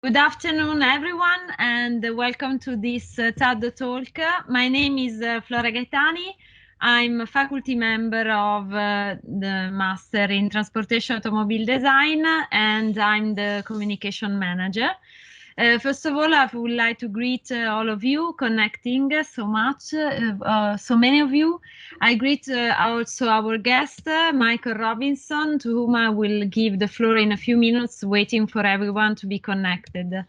Good afternoon, everyone, and welcome to this TAD talk. My name is Flora Gaetani. I'm a faculty member of the Master in Transportation Automobile Design, and I'm the communication manager. First of all, I would like to greet all of you connecting so much, so many of you. I greet also our guest, Michael Robinson, to whom I will give the floor in a few minutes, waiting for everyone to be connected.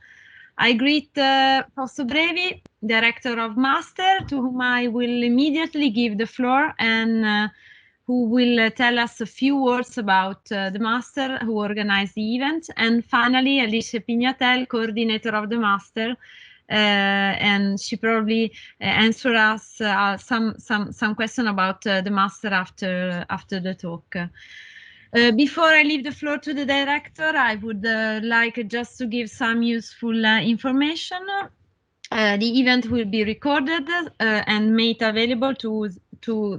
I greet Fausto Brevi, Director of Master, to whom I will immediately give the floor and who will tell us a few words about the Master who organized the event. And finally, Alicia Pignatel, Coordinator of the Master, and she probably answer us some question about the Master after the talk. Before I leave the floor to the director, I would like just to give some useful information. The event will be recorded and made available to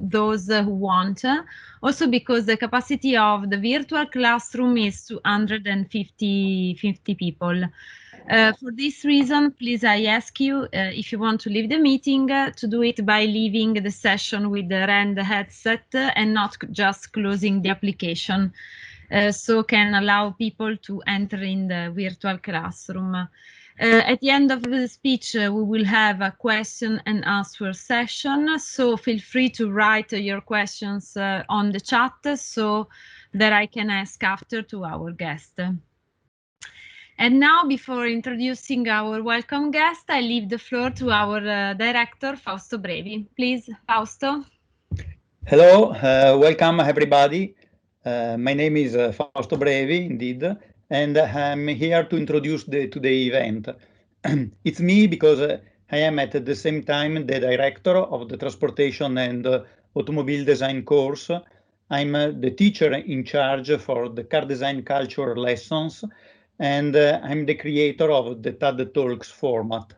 those who want. Also because the capacity of the virtual classroom is 250 people. For this reason, please, I ask you, if you want to leave the meeting, to do it by leaving the session with the RAND headset and not just closing the application, so can allow people to enter in the virtual classroom. At the end of the speech, we will have a question and answer session, so feel free to write your questions on the chat so that I can ask after to our guest. And now, before introducing our welcome guest, I leave the floor to our director, Fausto Brevi. Please, Fausto. Hello, welcome everybody. My name is Fausto Brevi, indeed, and I'm here to introduce today's event. It's me because I am at the same time the director of the Transportation and Automobile Design course. I'm the teacher in charge for the car design culture lessons, and I'm the creator of the TADtalks format.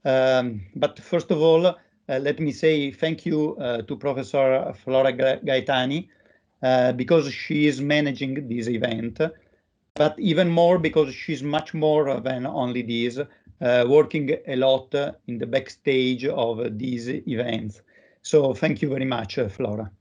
But first of all, let me say thank you to Professor Flora Gaetani because she is managing this event, but even more because she's much more than only this, working a lot in the backstage of these events. So thank you very much, Flora.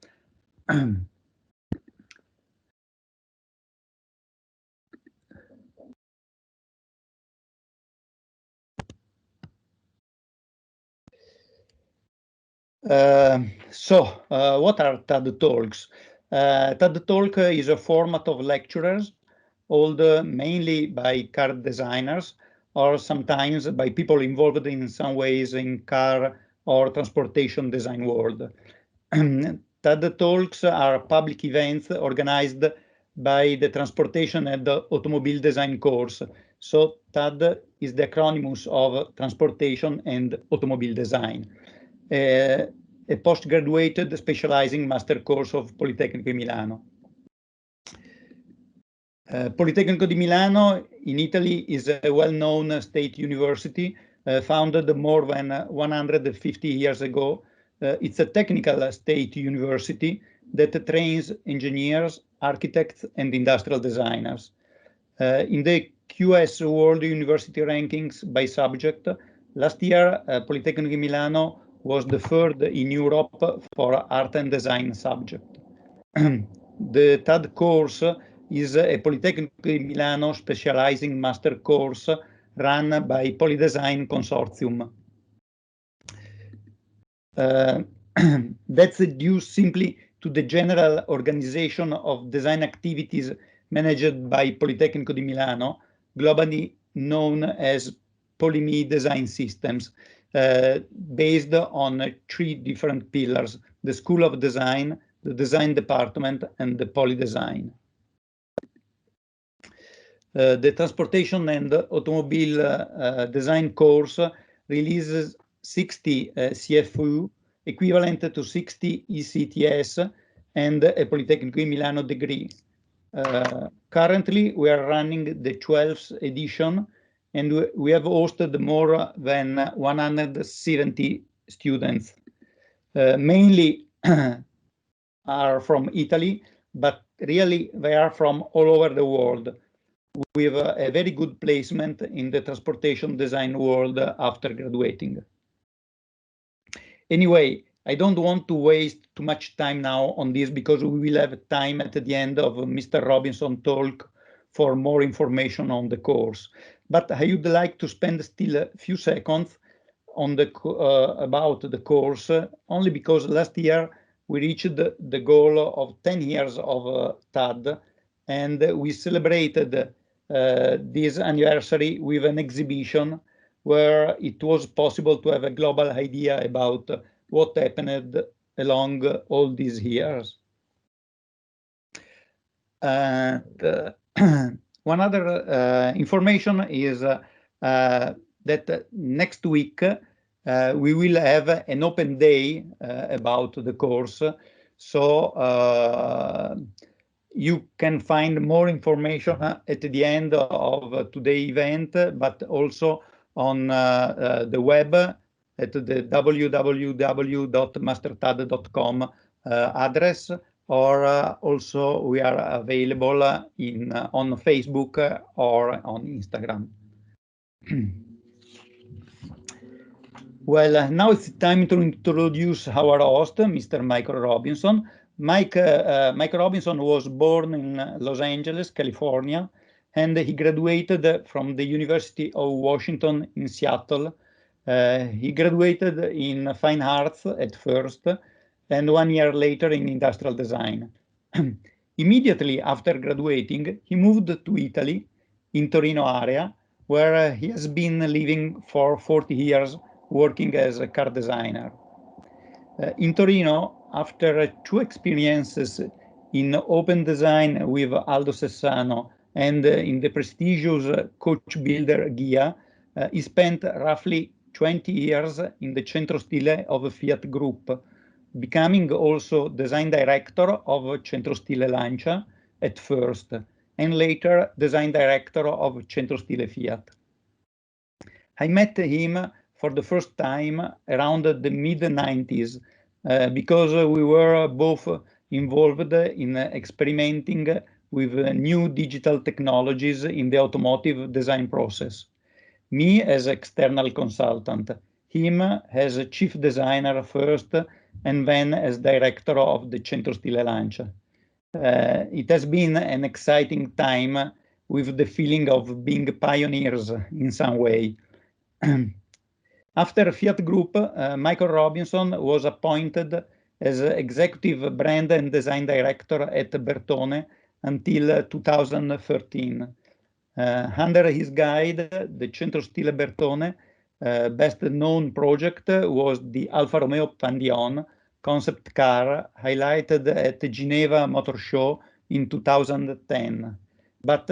What are TADtalks? TADtalk is a format of lectures held mainly by car designers or sometimes by people involved in some ways in car or transportation design world. TADtalks are public events organized by the Transportation and Automobile Design course. So TAD is the acronym of Transportation and Automobile Design. A postgraduate specializing master course of Politecnico Milano. Politecnico di Milano in Italy is a well-known state university founded more than 150 years ago. It's a technical state university that trains engineers, architects, and industrial designers. In the QS World University Rankings by subject, last year Politecnico di Milano was the third in Europe for art and design subject. The TAD course is a Politecnico di Milano specializing master course run by POLI.design consortium. That's due simply to the general organization of design activities managed by Politecnico di Milano, globally known as POLI.design systems, based on three different pillars: the School of Design, the Design Department, and the POLI.design. The Transportation and Automobile Design course releases 60 CFU, equivalent to 60 ECTS, and a Politecnico di Milano degree. Currently, we are running the 12th edition, and we have hosted more than 170 students. Mainly are from Italy, but really they are from all over the world. with a very good placement in the transportation design world after graduating. Anyway, I don't want to waste too much time now on this because we will have time at the end of Mr. Robinson's talk for more information on the course. But I would like to spend still a few seconds on the about the course, only because last year we reached the goal of 10 years of TAD, and we celebrated this anniversary with an exhibition where it was possible to have a global idea about what happened along all these years. One other information is that next week we will have an open day about the course. So you can find more information at the end of today's event, but also on the web at the www.mastertad.com address, or also we are available on Facebook or on Instagram. Well, now it's time to introduce our host, Mr. Michael Robinson. Mike Robinson was born in Los Angeles, California, and he graduated from the University of Washington in Seattle. He graduated in fine arts at first, and 1 year later in industrial design. Immediately after graduating, he moved to Italy, in Torino area, where he has been living for 40 years, working as a car designer. In Torino, after 2 experiences in open design with Aldo Sessano and in the prestigious coach builder GIA, he spent roughly 20 years in the Centro Stile of Fiat Group, becoming also design director of Centro Stile Lancia at first, and later design director of Centro Stile Fiat. I met him for the first time around the mid-90s because we were both involved in experimenting with new digital technologies in the automotive design process. Me as external consultant, him as a chief designer first, and then as director of the Centro Stile Lancia. It has been an exciting time with the feeling of being pioneers in some way. After Fiat Group, Michael Robinson was appointed as Executive Brand and Design Director at Bertone until 2013. Under his guide, the Centro Stile Bertone best known project was the Alfa Romeo Pandion concept car highlighted at the Geneva Motor Show in 2010. But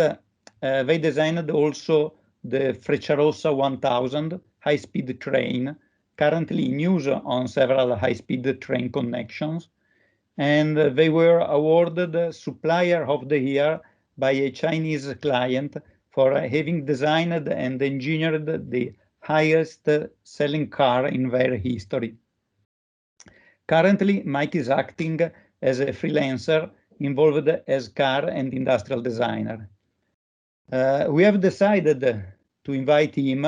they designed also the Frecciarossa 1000 high-speed train, currently in use on several high-speed train connections. And they were awarded Supplier of the Year by a Chinese client for having designed and engineered the highest selling car in their history. Currently, Mike is acting as a freelancer involved as car and industrial designer. We have decided to invite him,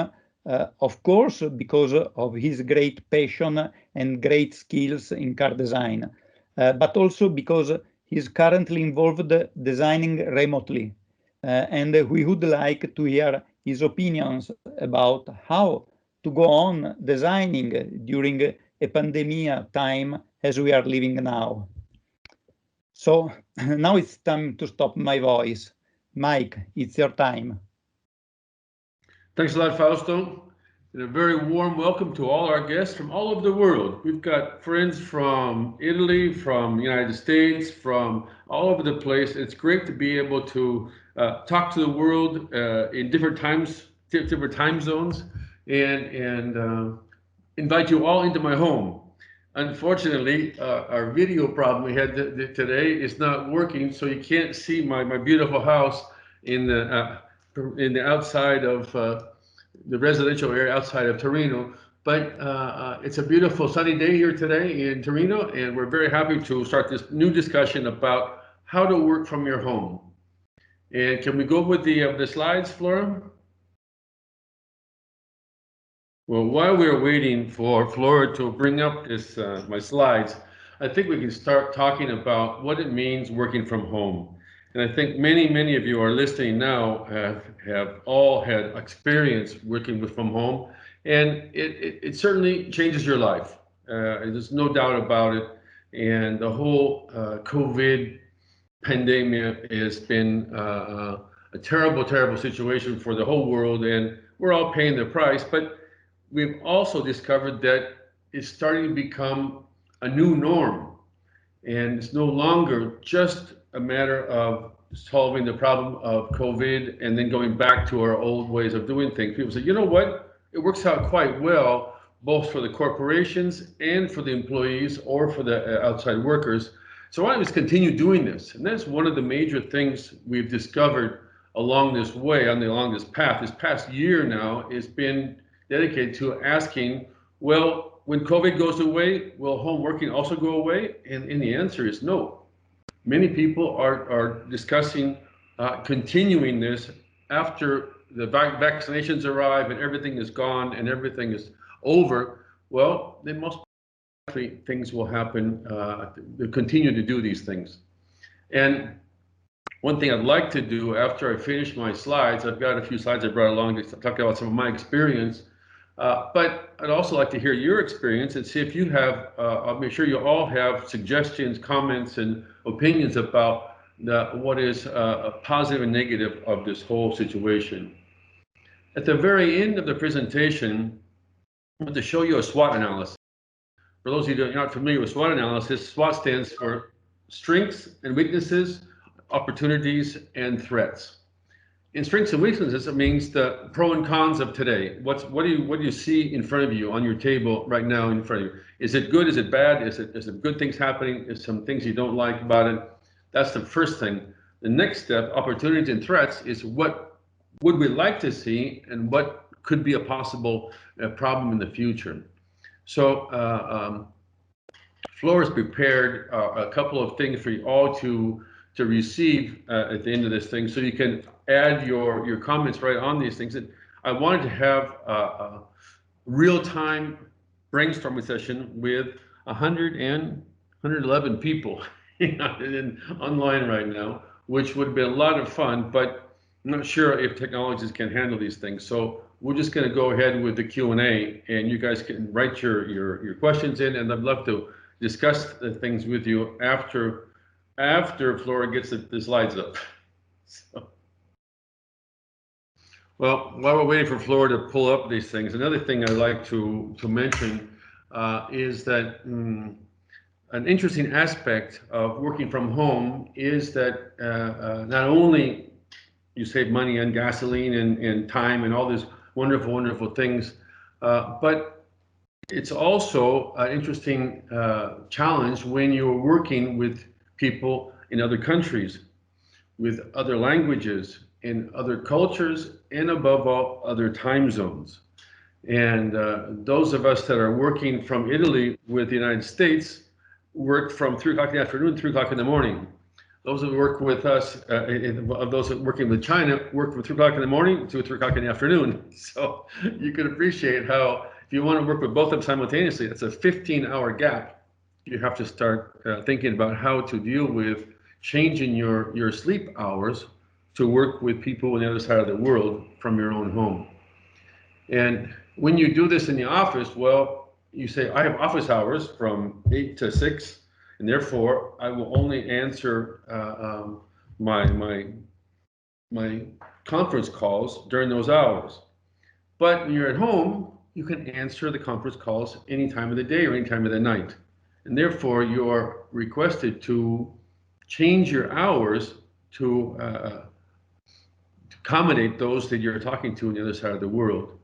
of course, because of his great passion and great skills in car design, but also because he's currently involved designing remotely. And we would like to hear his opinions about how to go on designing during a pandemic time as we are living now. So now it's time to stop my voice. Mike, it's your time. Thanks a lot, Fausto. And a very warm welcome to all our guests from all over the world. We've got friends from Italy, from the United States, from all over the place. It's great to be able to talk to the world in different time zones, and invite you all into my home. Unfortunately, our video problem we had today is not working, so you can't see my beautiful house in the outside of the residential area outside of Torino. But it's a beautiful sunny day here today in Torino, and we're very happy to start this new discussion about how to work from your home. And can we go with the slides, Flora? Well, while we're waiting for Flora to bring up this my slides, I think we can start talking about what it means working from home. And I think many of you are listening now have all had experience working from home, and it certainly changes your life. There's no doubt about it. And the whole COVID pandemic has been a terrible situation for the whole world, and we're all paying the price. But we've also discovered that it's starting to become a new norm, and it's no longer just a matter of solving the problem of COVID and then going back to our old ways of doing things. People say, you know what, it works out quite well, both for the corporations and for the employees or for the outside workers. So why don't we just continue doing this? And that's one of the major things we've discovered along this way, along this path. This past year now has been dedicated to asking, well, when COVID goes away, will home working also go away? And the answer is no. Many people are discussing continuing this after the vaccinations arrive and everything is gone and everything is over. Well, then most likely things will happen. They'll continue to do these things. And one thing I'd like to do after I finish my slides, I've got a few slides I brought along to talk about some of my experience. But I'd also like to hear your experience and see if you have, I'll make sure you all have suggestions, comments, and opinions about what is a positive and negative of this whole situation. At the very end of the presentation, I'm going to show you a SWOT analysis. For those of you who are not familiar with SWOT analysis, SWOT stands for strengths and weaknesses, opportunities, and threats. In strengths and weaknesses, it means the pro and cons of today. What do you see in front of you on your table right now in front of you? Is it good? Is it bad? Is it good things happening? Is some things you don't like about it? That's the first thing. The next step, opportunities and threats, is what would we like to see and what could be a possible problem in the future. So Flora's prepared a couple of things for you all to receive at the end of this thing, so you can add your comments right on these things. And I wanted to have a real-time brainstorming session with 111 people online right now, which would be a lot of fun, but I'm not sure if technologies can handle these things. So we're just going to go ahead with the Q&A, and you guys can write your questions in, and I'd love to discuss the things with you after Flora gets the slides up. So, well, while we're waiting for Flora to pull up these things, another thing I'd like to mention is that an interesting aspect of working from home is that not only you save money on gasoline and time and all these wonderful things, but it's also an interesting challenge when you're working with people in other countries, with other languages, in other cultures, and above all, other time zones. And those of us that are working from Italy with the United States work from 3 o'clock in the afternoon, 3 o'clock in the morning. Those that work with us, those that are working with China, work from 3 o'clock in the morning to 3 o'clock in the afternoon. So you can appreciate how, if you want to work with both of them simultaneously, it's a 15-hour gap. You have to start thinking about how to deal with changing your sleep hours to work with people on the other side of the world from your own home. And when you do this in the office, well, you say, I have office hours from 8 to 6, and therefore I will only answer my conference calls during those hours. But when you're at home, you can answer the conference calls any time of the day or any time of the night. And therefore, you are requested to change your hours to accommodate those that you're talking to on the other side of the world.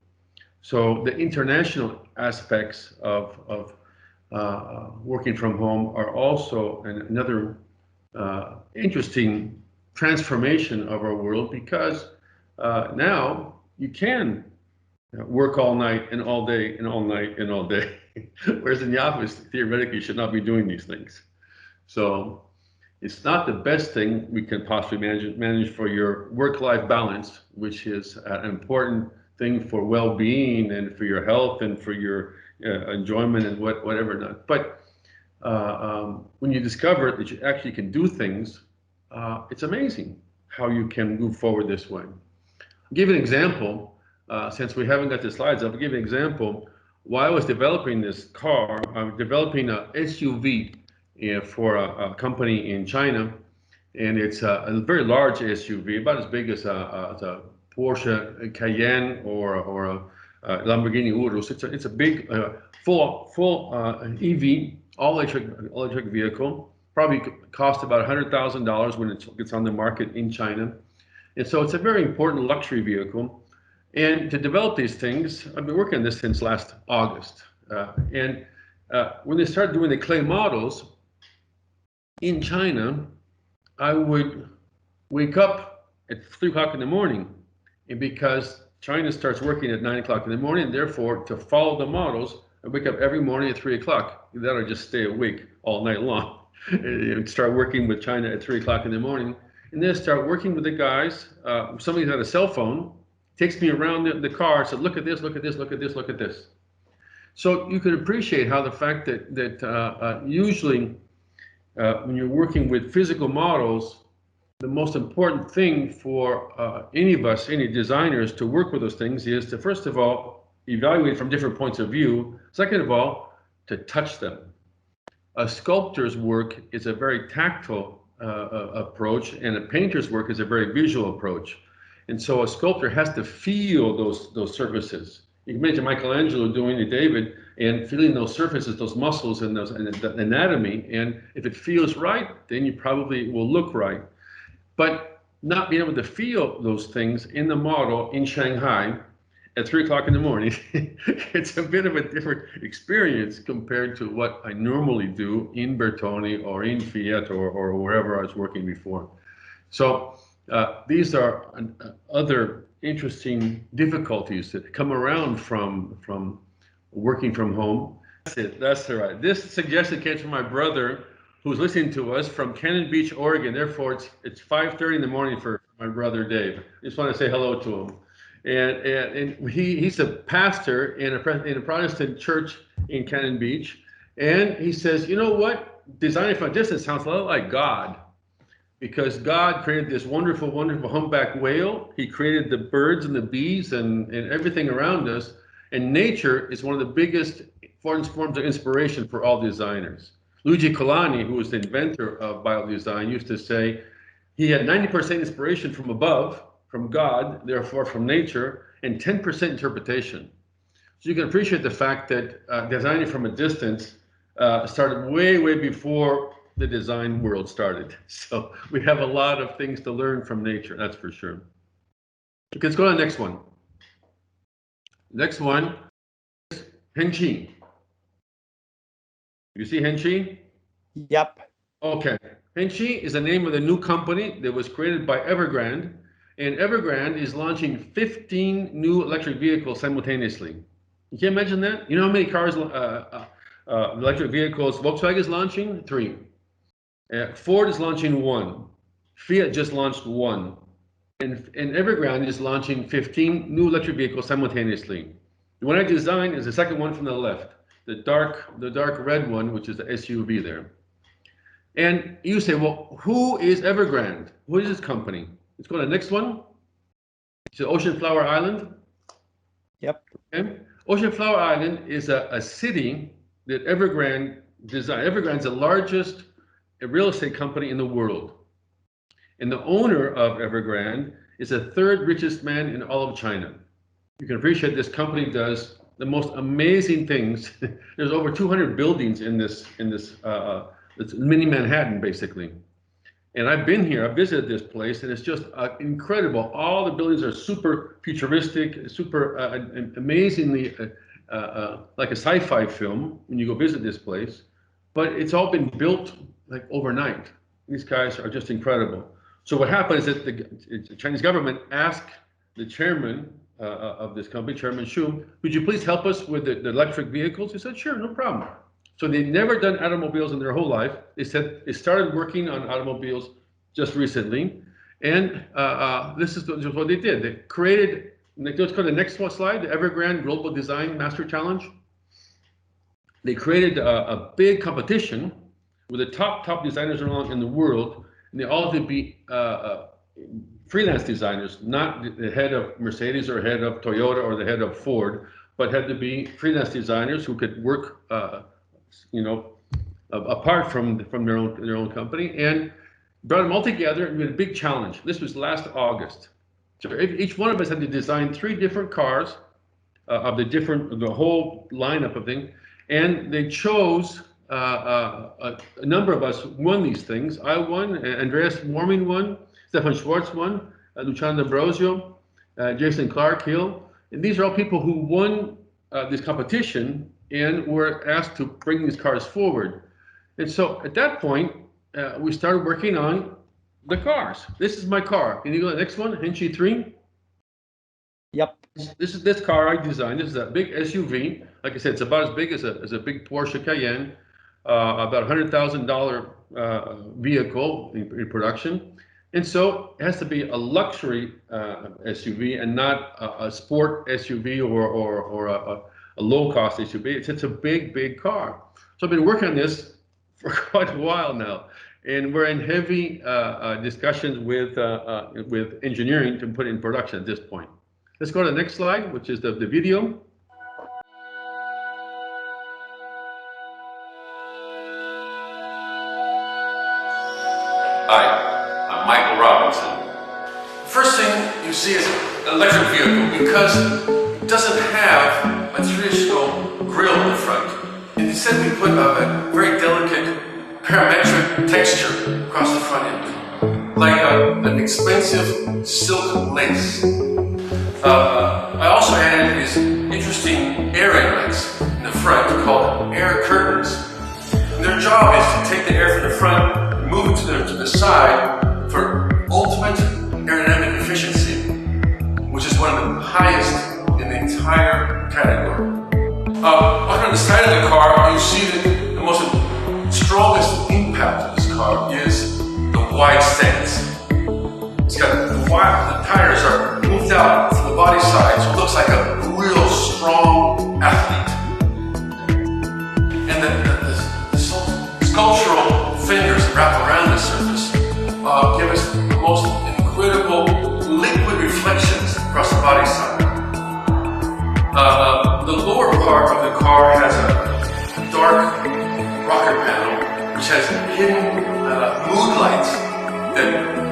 So the international aspects of working from home are also another interesting transformation of our world, because now you can work all night and all day and all night and all day. Whereas in the office, theoretically, you should not be doing these things. So It's not the best thing we can possibly manage for your work-life balance, which is an important thing for well-being and for your health and for your enjoyment and whatever not. But when you discover that you actually can do things, it's amazing how you can move forward this way. I'll give you an example. Since we haven't got the slides up, I'll give you an example. While I was developing this car, I'm developing a SUV for a company in China, and it's a very large SUV, about as big as a Porsche Cayenne or a Lamborghini Urus. It's a big full EV, all electric vehicle. Probably cost about $100,000 when it gets on the market in China, and so it's a very important luxury vehicle. And to develop these things, I've been working on this since last August. When they started doing the clay models in China, I would wake up at 3 o'clock in the morning. And because China starts working at 9 o'clock in the morning, therefore, to follow the models, I wake up every morning at 3 o'clock. Then I just stay awake all night long and start working with China at 3 o'clock in the morning. And then start working with the guys. Somebody's got a cell phone, takes me around the car, said, look at this, look at this, look at this, look at this. So you can appreciate how the fact that usually when you're working with physical models, the most important thing for any of us, any designers, to work with those things is to, first of all, evaluate from different points of view. Second of all, to touch them. A sculptor's work is a very tactile approach, and a painter's work is a very visual approach. And so a sculptor has to feel those surfaces. You can imagine Michelangelo doing the David and feeling those surfaces, those muscles and the anatomy. And if it feels right, then you probably will look right. But not being able to feel those things in the model in Shanghai at 3 o'clock in the morning, it's a bit of a different experience compared to what I normally do in Bertone or in Fiat or wherever I was working before. So these are other interesting difficulties that come around from working from home. That's it. That's right. This suggestion came from my brother, who's listening to us from Cannon Beach, Oregon. Therefore, it's 5:30 in the morning for my brother Dave. I just want to say hello to him. And he's a pastor in a Protestant church in Cannon Beach, and he says, you know what? Designing from a distance sounds a lot like God. Because God created this wonderful, wonderful humpback whale. He created the birds and the bees and everything around us. And nature is one of the biggest forms of inspiration for all designers. Luigi Colani, who was the inventor of biodesign, used to say he had 90% inspiration from above, from God, therefore from nature, and 10% interpretation. So you can appreciate the fact that designing from a distance started way, way before the design world started. So we have a lot of things to learn from nature, that's for sure. Okay, let's go to the next one. Next one is Hengqin. You see Hengqin? Yep. Okay. Hengqin is the name of the new company that was created by Evergreen, and Evergreen is launching 15 new electric vehicles simultaneously. You can't imagine that? You know how many cars, electric vehicles Volkswagen is launching? 3. Ford is launching 1. Fiat just launched 1. And Evergreen is launching 15 new electric vehicles simultaneously. The one I designed is the second one from the left, the dark red one, which is the SUV there. And you say, well, who is Evergreen? Who is this company? Let's go to the next one. It's Ocean Flower Island. Yep. Okay. Ocean Flower Island is a city that Evergreen designed. Evergreen is the largest real estate company in the world. And the owner of Evergreen is the 3rd richest man in all of China. You can appreciate this company does the most amazing things. There's over 200 buildings in this it's mini Manhattan, basically. And I've been here, I've visited this place, and it's just incredible. All the buildings are super futuristic, super amazingly like a sci-fi film when you go visit this place. But it's all been built like overnight. These guys are just incredible. So what happened is that the Chinese government asked the chairman of this company, Chairman Xu, would you please help us with the electric vehicles? He said, sure, no problem. So they'd never done automobiles in their whole life. They said they started working on automobiles just recently. And this is what they did. They created, let's go to the next one slide, the Evergreen Global Design Master Challenge. They created a big competition with the top designers around in the world, and they all had to be freelance designers, not the head of Mercedes or head of Toyota or the head of Ford, but had to be freelance designers who could work, apart from their own company, and brought them all together and we had a big challenge. This was last August. So each one of us had to design 3 different cars of the whole lineup of things, and they chose a number of us won these things. I won, Andreas Warming won, Stefan Schwartz won, Luciano D'Ambrosio, Jason Clark Hill, and these are all people who won this competition and were asked to bring these cars forward. And so at that point, we started working on the cars. This is my car. Can you go to the next one, Henshi 3? Yep. This is this car I designed. This is a big SUV. Like I said, it's about as big as a big Porsche Cayenne, about $100,000 vehicle in production. And so it has to be a luxury SUV and not a sport SUV or a low-cost SUV. It's a big car. So I've been working on this for quite a while now, and we're in heavy discussions with engineering to put it in production at this point. Let's go to the next slide, which is the video. Hi, I'm Michael Robinson. The first thing you see is an electric vehicle because it doesn't have a traditional grille in the front. And instead we put a very delicate parametric texture across the front end, like an expensive silk lace. I also added these interesting air inlets in the front called air curtains. And their job is to take the air from the front and move it to the side for ultimate aerodynamic efficiency, which is one of the highest in the entire category. On the side of the car, you see that the most strongest impact of this car is the wide stance. It's got the tires are moved out from the body side, so it looks like a real strong athlete. And the sculptural fingers that wrap around the surface give us the most incredible liquid reflections across the body side. The lower part of the car has a dark rocker panel, which has hidden mood lights that,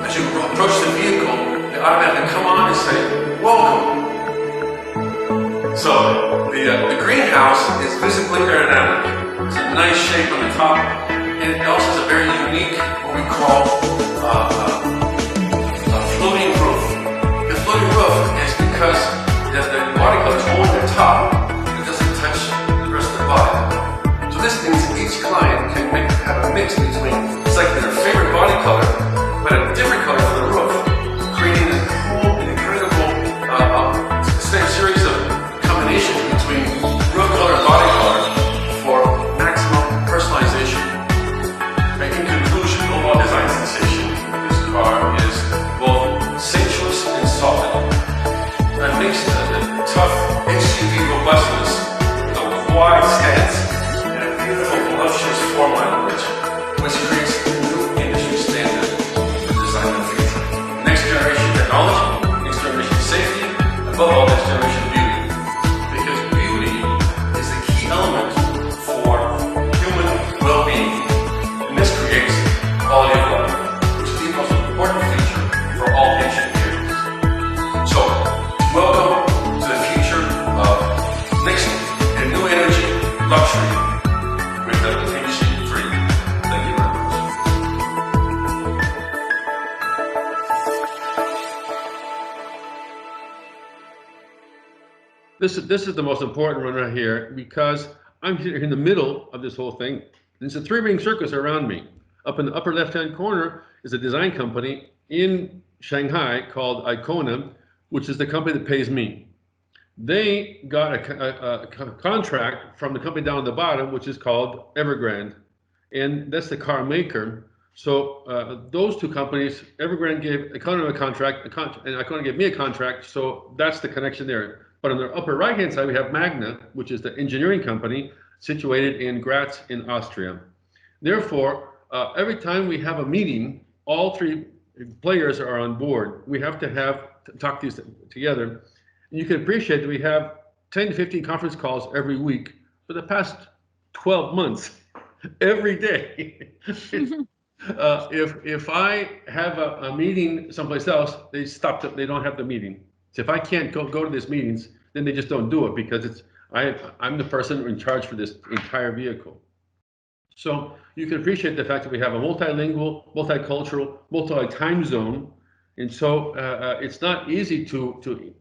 as you approach the vehicle, they automatically come on and say, "Welcome." So the greenhouse is visibly aerodynamic. It's a nice shape on the top, and it also has a very unique, what we call a floating roof. The floating roof is because the body color is only the top. It doesn't touch the rest of the body. So this means each client can have a mix between, it's like their favorite body color, but a different color for the roof, creating a cool and incredible series of combinations between roof color and body color for maximum personalization. In conclusion, overall design sensation of this car is both sensuous and solid. That makes the tough SUV robustness with a wide stance and a beautiful voluptuous form language, which creates a new industry standard for design in the future. Next generation technology, next generation safety, above all, next generation beauty. Because beauty is the key element for human well-being. And this creates quality of life, which is the most important feature for all patient vehicles. So, welcome to the future of mixing and new energy luxury with the Henshi 3. Thank you very much. This is the most important one right here because I'm here in the middle of this whole thing. There's a 3-ring circus around me. Up in the upper left-hand corner is a design company in Shanghai called Icona, which is the company that pays me. They got a contract from the company down at the bottom, which is called Evergreen, and that's the car maker. So those two companies, Evergreen gave Icona a contract, and Icona gave me a contract, so that's the connection there. But on the upper right-hand side, we have Magna, which is the engineering company situated in Graz in Austria. Therefore, every time we have a meeting, all three players are on board. We have to talk these together. And you can appreciate that we have 10 to 15 conference calls every week for the past 12 months, every day. If I have a meeting someplace else, they stop. They don't have the meeting. So if I can't go to these meetings, then they just don't do it because I'm the person in charge for this entire vehicle. So you can appreciate the fact that we have a multilingual, multicultural, multi-time zone, and so it's not easy to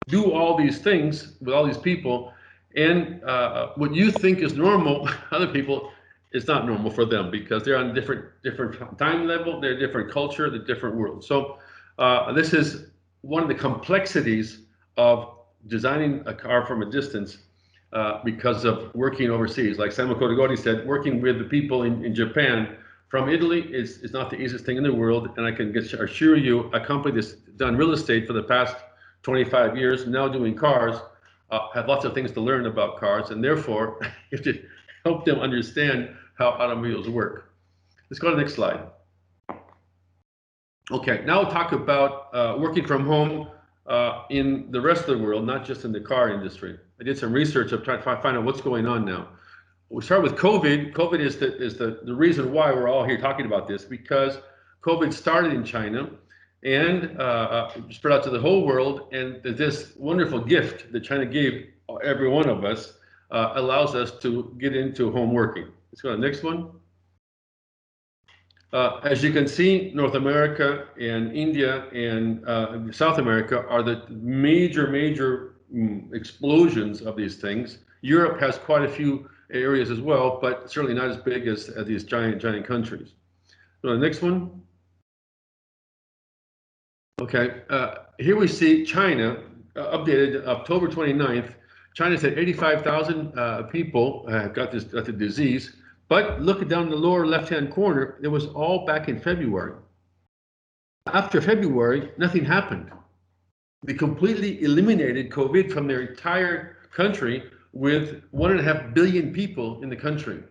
do all these things with all these people, and what you think is normal, other people, it's not normal for them because they're on a different time level, they're a different culture, they're different world. So this is one of the complexities of designing a car from a distance because of working overseas. Like Samuel Codegodi said, working with the people in Japan from Italy is not the easiest thing in the world, and I can assure you, a company that's done real estate for the past 25 years, now doing cars, have lots of things to learn about cars, and therefore you have to help them understand how automobiles work. Let's go to the next slide. Okay, now we'll talk about working from home in the rest of the world, not just in the car industry. I did some research of trying to find out what's going on now. We start with COVID. COVID is the reason why we're all here talking about this, because COVID started in China and spread out to the whole world, and this wonderful gift that China gave every one of us allows us to get into home working. Let's go to the next one. As you can see, North America and India and South America are the major explosions of these things. Europe has quite a few areas as well, but certainly not as big as these giant countries. So the next one. Okay, here we see China, updated October 29th. China said 85,000 people got the disease, but look down the lower left-hand corner, it was all back in February. After February, nothing happened. They completely eliminated COVID from their entire country with 1.5 billion people in the country.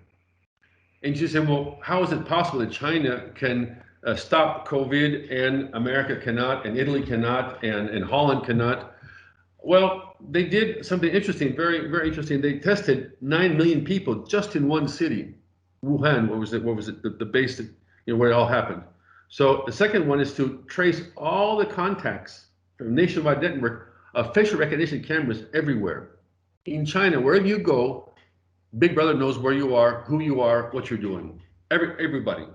And you say, well, how is it possible that China can stop COVID and America cannot, and Italy cannot, and Holland cannot? Well, they did something interesting, very interesting. They tested 9 million people just in one city, Wuhan. What was it? The base that, where it all happened. So the second one is to trace all the contacts from a nationwide network of facial recognition cameras everywhere. In China, wherever you go, Big Brother knows where you are, who you are, what you're doing. Everybody.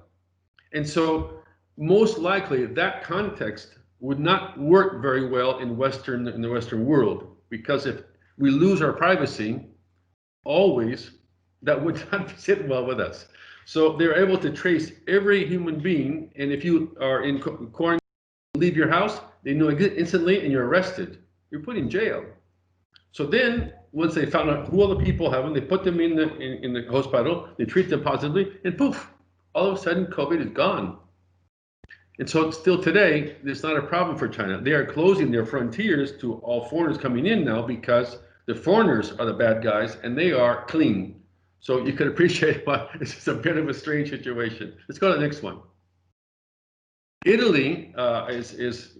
And so most likely that context would not work very well in the Western world, because if we lose our privacy, always, that would not sit well with us. So they're able to trace every human being, and if you are in quarantine, leave your house, they know instantly, and you're arrested. You're put in jail. So then, once they found out who all the people have them, they put them in the hospital, they treat them positively, and poof, all of a sudden COVID is gone. And so still today, it's not a problem for China. They are closing their frontiers to all foreigners coming in now because the foreigners are the bad guys and they are clean. So you can appreciate why this is a bit of a strange situation. Let's go to the next one. Italy is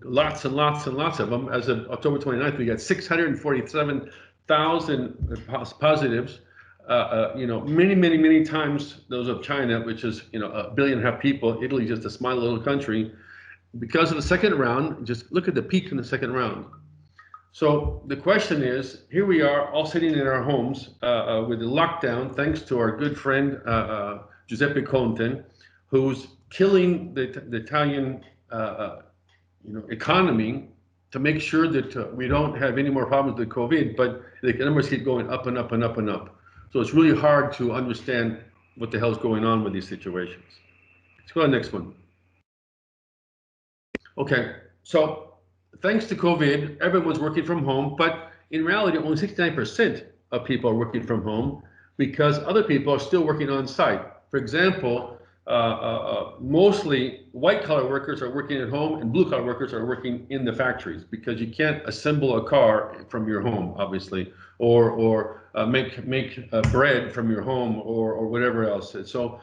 lots and lots of them. As of October 29th, we got 647,000 positives. Many times those of China, which is 1.5 billion people. Italy just a small little country. Because of the second round, just look at the peak in the second round. So the question is, here we are all sitting in our homes with the lockdown, thanks to our good friend Giuseppe Conte, who's killing the Italian economy to make sure that we don't have any more problems with COVID, but the numbers keep going up and up and up and up. So it's really hard to understand what the hell's going on with these situations. Let's go to the next one. Okay, so thanks to COVID, everyone's working from home, but in reality, only 69% of people are working from home because other people are still working on site. For example, mostly white-collar workers are working at home and blue-collar workers are working in the factories because you can't assemble a car from your home, obviously, or make bread from your home or whatever else. So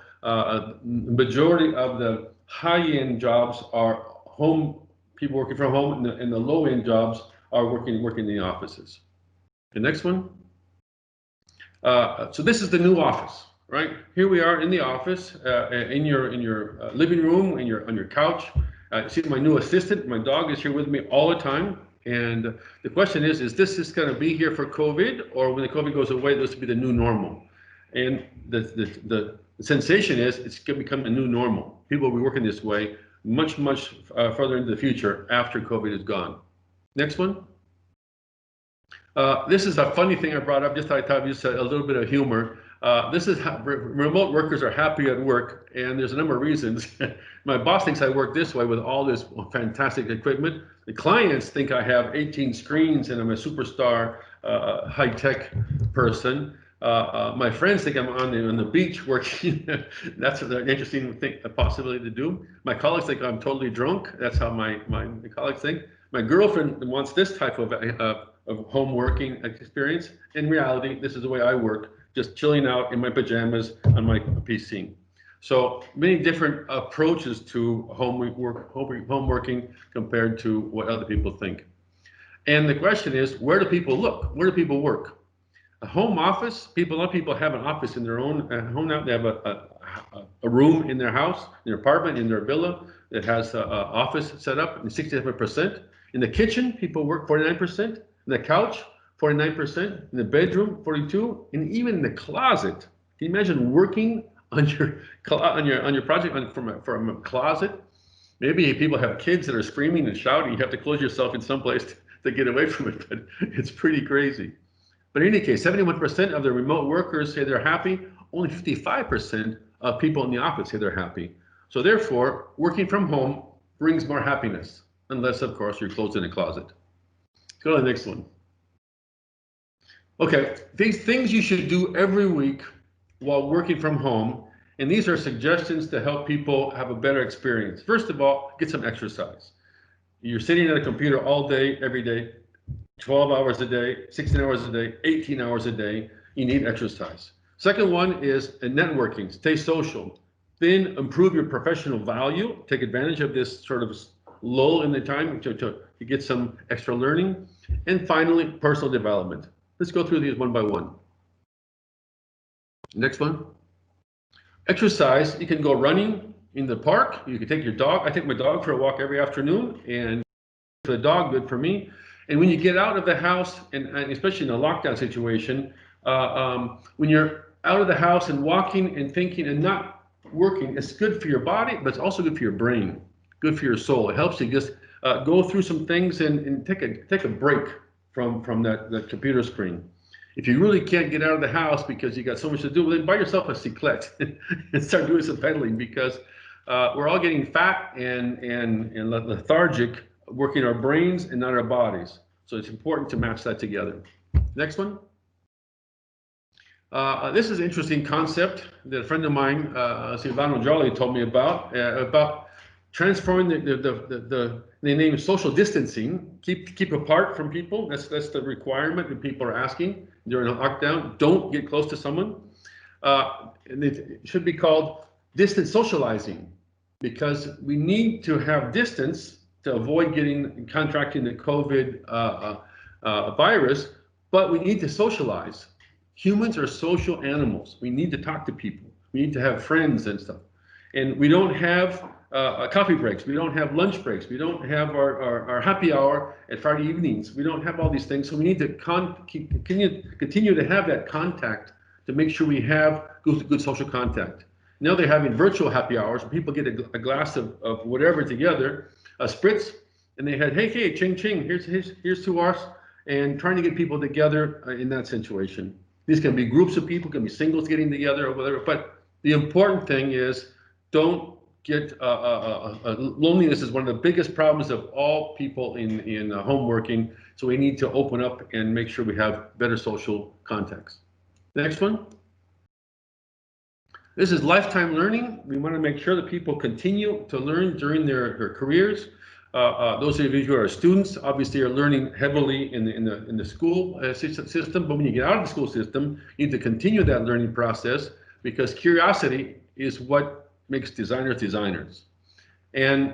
majority of the high-end jobs are home, people working from home, and the low-end jobs are working in the offices. The next one. So this is the new office. Right, here we are in the office, in your living room, on your couch. See my new assistant. My dog is here with me all the time. And the question is this just going to be here for COVID, or when the COVID goes away, this will be the new normal? And the sensation is it's going to become a new normal. People will be working this way much further into the future after COVID is gone. Next one. This is a funny thing I brought up. Just I thought just a little bit of humor. This is how remote workers are happy at work, and there's a number of reasons. My boss thinks I work this way with all this fantastic equipment. The clients think I have 18 screens and I'm a superstar high-tech person. My friends think I'm on the beach working. That's an interesting thing, a possibility to do. My colleagues think I'm totally drunk. That's how my colleagues think. My girlfriend wants this type of home working experience. In reality, this is the way I work. Just chilling out in my pajamas on my PC. So many different approaches to home working compared to what other people think. And the question is, where do people look? Where do people work? A home office, a lot of people have an office in their own home now. They have a room in their house, in their apartment, in their villa that has an office set up, and 67%. In the kitchen, people work 49%. In the couch, 49%, in the bedroom, 42%, and even in the closet. Can you imagine working on your project from a closet? Maybe people have kids that are screaming and shouting. You have to close yourself in some place to get away from it, but it's pretty crazy. But in any case, 71% of the remote workers say they're happy. Only 55% of people in the office say they're happy. So therefore, working from home brings more happiness, unless, of course, you're closed in a closet. Go to the next one. Okay, these things you should do every week while working from home, and these are suggestions to help people have a better experience. First of all, get some exercise. You're sitting at a computer all day, every day, 12 hours a day, 16 hours a day, 18 hours a day. You need exercise. Second one is networking. Stay social. Then improve your professional value. Take advantage of this sort of lull in the time to get some extra learning. And finally, personal development. Let's go through these one by one. Next one. Exercise. You can go running in the park. You can take your dog. I take my dog for a walk every afternoon, and for the dog, good for me. And when you get out of the house, and especially in a lockdown situation, when you're out of the house and walking and thinking and not working, it's good for your body, but it's also good for your brain, good for your soul. It helps you just go through some things and take a break from that computer screen. If you really can't get out of the house because you got so much to do, then buy yourself a cyclette and start doing some pedaling, because we're all getting fat and lethargic, working our brains and not our bodies. So it's important to match that together. Next one. This is an interesting concept that a friend of mine, Silvano Jolly, told me about transforming they name it social distancing. Keep apart from people. That's the requirement that people are asking during a lockdown. Don't get close to someone. And it should be called distance socializing, because we need to have distance to avoid contracting the COVID virus, but we need to socialize. Humans are social animals. We need to talk to people. We need to have friends and stuff. And we don't have coffee breaks. We don't have lunch breaks. We don't have our happy hour at Friday evenings. We don't have all these things. So we need to continue to have that contact to make sure we have good social contact. Now they're having virtual happy hours where people get a glass of whatever together, a spritz, and they had, hey, ching, here's to us, and trying to get people together in that situation. These can be groups of people, can be singles getting together or whatever, but the important thing is don't get loneliness is one of the biggest problems of all people in home working. So we need to open up and make sure we have better social contacts. Next one. This is lifetime learning. We want to make sure that people continue to learn during their careers. Those of you who are students obviously are learning heavily in the school system, but when you get out of the school system, you need to continue that learning process, because curiosity is what makes designers designers. And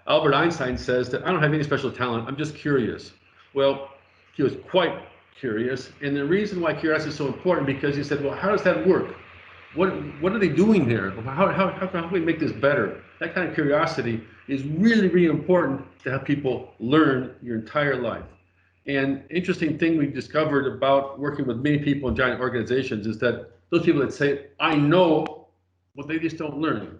Albert Einstein says that I don't have any special talent, I'm just curious. Well, he was quite curious, and the reason why curiosity is so important, because he said, well, how does that work? What are they doing here? How can we make this better? That kind of curiosity is really, really important to have people learn your entire life. And interesting thing we discovered about working with many people in giant organizations is that those people that say, I know, well, they just don't learn.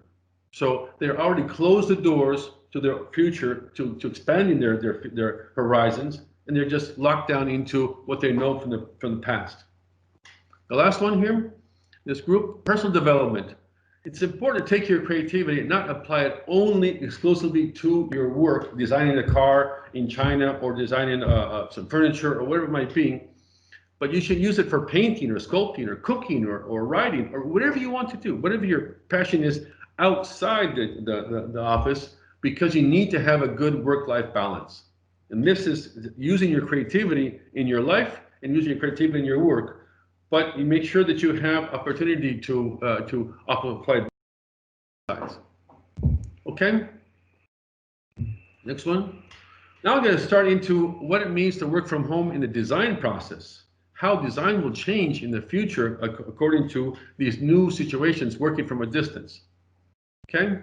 So they're already closed the doors to their future, to expanding their horizons, and they're just locked down into what they know from the past. The last one here, this group, personal development. It's important to take your creativity and not apply it only exclusively to your work, designing a car in China or designing some furniture or whatever it might be, but you should use it for painting or sculpting or cooking or writing or whatever you want to do, whatever your passion is outside the office, because you need to have a good work-life balance. And this is using your creativity in your life and using your creativity in your work. But you make sure that you have opportunity to apply sides. Okay. Next one. Now I'm going to start into what it means to work from home in the design process. How design will change in the future according to these new situations working from a distance. Okay.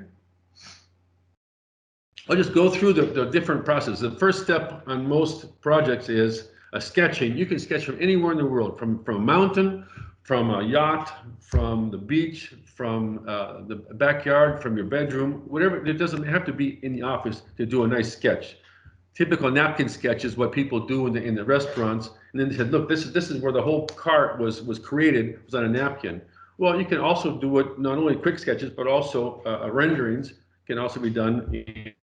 I'll just go through the different processes. The first step on most projects is sketching. You can sketch from anywhere in the world, from a mountain, from a yacht, from the beach, from the backyard, from your bedroom, whatever. It doesn't have to be in the office to do a nice sketch. Typical napkin sketch is what people do in the restaurants. And then they said, look, this is where the whole cart was created, was on a napkin. Well, you can also do it, not only quick sketches, but also renderings can also be done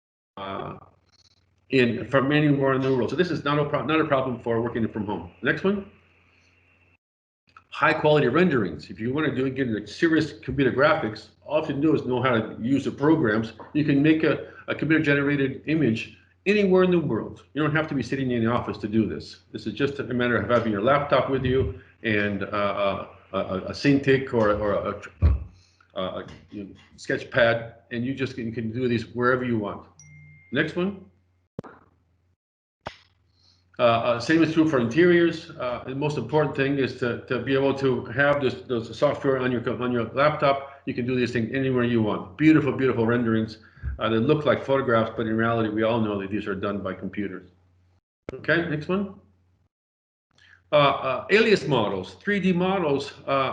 from anywhere in the world. So this is not a problem for working from home. Next one. High quality renderings. If you want to get into serious computer graphics, all you have to do is know how to use the programs. You can make a computer generated image anywhere in the world. You don't have to be sitting in the office to do this. This is just a matter of having your laptop with you and a Cintiq or a sketch pad, and you can do these wherever you want. Next one. Same is true for interiors. The most important thing is to be able to have those software on your laptop. You can do these things anywhere you want. Beautiful, beautiful renderings that look like photographs, but in reality, we all know that these are done by computers. Okay, next one. Alias models, 3D models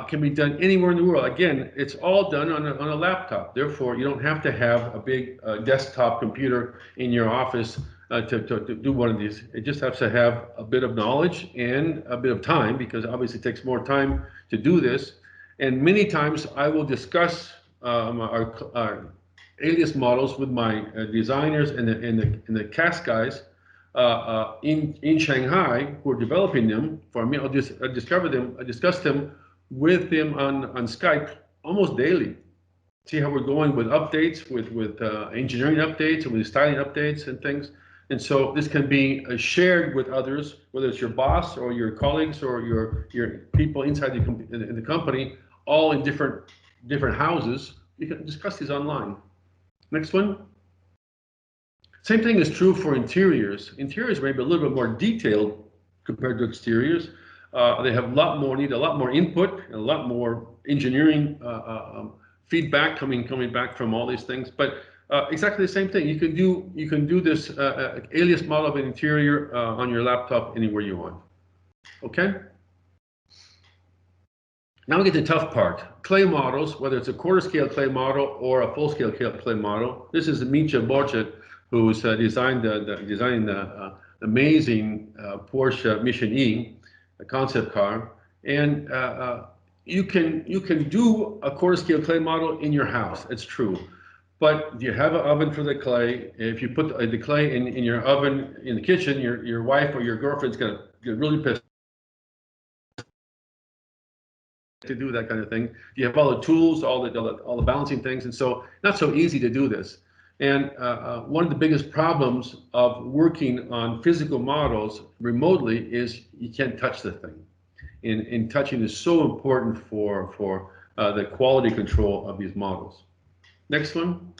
can be done anywhere in the world. Again, it's all done on a laptop. Therefore, you don't have to have a big desktop computer in your office to do one of these. It just has to have a bit of knowledge and a bit of time, because obviously it takes more time to do this. And many times I will discuss our alias models with my designers and the cast guys in Shanghai who are developing them for me. I discuss them with them on Skype almost daily. See how we're going with updates, with engineering updates and with styling updates and things. And so this can be shared with others, whether it's your boss or your colleagues or your people inside the company, all in different houses. You can discuss these online. Next one. Same thing is true for interiors. Interiors may be a little bit more detailed compared to exteriors. They have need a lot more input and a lot more engineering feedback coming back from all these things. But exactly the same thing. You can do this alias model of an interior on your laptop anywhere you want. Okay. Now we get to the tough part. Clay models, whether it's a quarter scale clay model or a full scale clay model. This is Mitja Borchet, who's designed the amazing Porsche Mission E, a concept car. And you can do a quarter scale clay model in your house. It's true. But do you have an oven for the clay? If you put the clay in your oven in the kitchen, your wife or your girlfriend's gonna get really pissed to do that kind of thing. You have all the tools, all the balancing things, and so not so easy to do this. And one of the biggest problems of working on physical models remotely is you can't touch the thing. And touching is so important for the quality control of these models. Next one.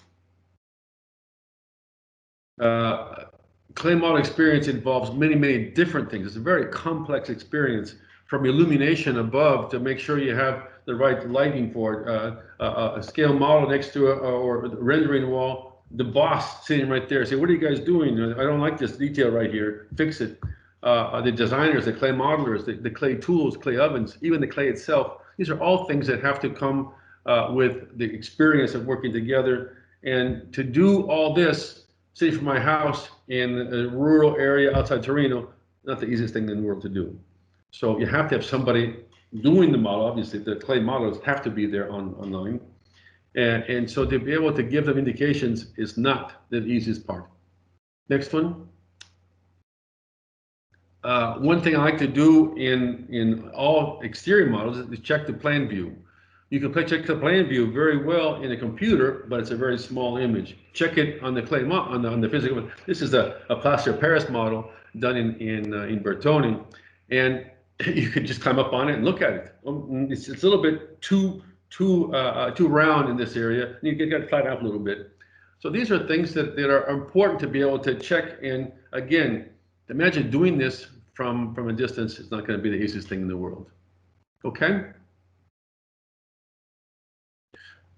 Clay model experience involves many different things. It's a very complex experience, from illumination above to make sure you have the right lighting for it, a scale model next to it, or the rendering wall, the boss sitting right there. Say, what are you guys doing? I don't like this detail right here. Fix it. The designers, the clay modelers, the clay tools, clay ovens, even the clay itself. These are all things that have to come with the experience of working together. And to do all this, say from my house in a rural area outside Torino, not the easiest thing in the world to do. So you have to have somebody doing the model. Obviously, the clay models have to be there online. And so to be able to give them indications is not the easiest part. Next one. One thing I like to do in all exterior models is check the plan view. You can check the plan view very well in a computer, but it's a very small image. Check it on the clay on the physical. This is a plaster of Paris model done in Bertone, and you could just climb up on it and look at it. It's a little bit too round in this area. You get it flat out a little bit. So these are things that are important to be able to check. And again, imagine doing this from a distance. It's not going to be the easiest thing in the world. Okay.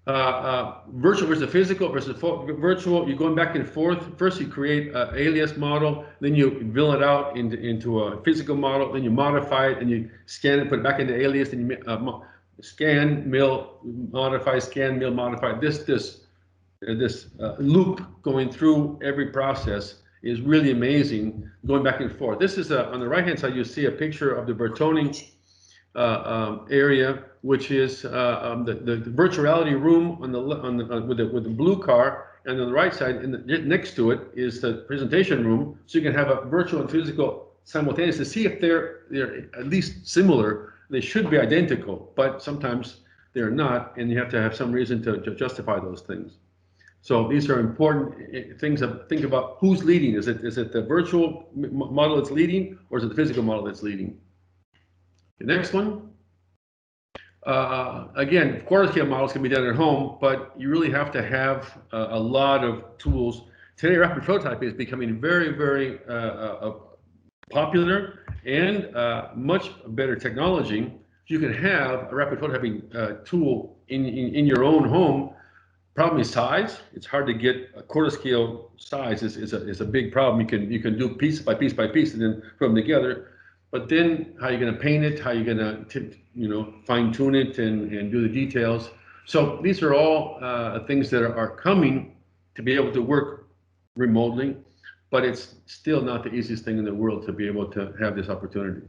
Virtual versus physical versus virtual, you're going back and forth. First you create an alias model, then you mill it out into a physical model, then you modify it, and you scan it, put it back into alias, then you scan, mill, modify, scan, mill, modify. This loop going through every process is really amazing, going back and forth. This is on the right hand side, you see a picture of the Bertone area, which is the virtual reality room with the blue car, and on the right side, next to it, is the presentation room. So you can have a virtual and physical simultaneous to see if they're at least similar. They should be identical, but sometimes they're not, and you have to have some reason to justify those things. So these are important things to think about. Who's leading? Is it the virtual model that's leading, or is it the physical model that's leading? The next one. Again, quarter scale models can be done at home, but you really have to have a lot of tools. Today, rapid prototyping is becoming very popular, and much better technology. You can have a rapid prototyping tool in your own home. Problem is size. It's hard to get a quarter scale size. is a big problem. You can do piece by piece by piece and then put them together. But then how are you going to paint it? How are you going to fine tune it and do the details? So these are all things that are coming to be able to work remotely, but it's still not the easiest thing in the world to be able to have this opportunity.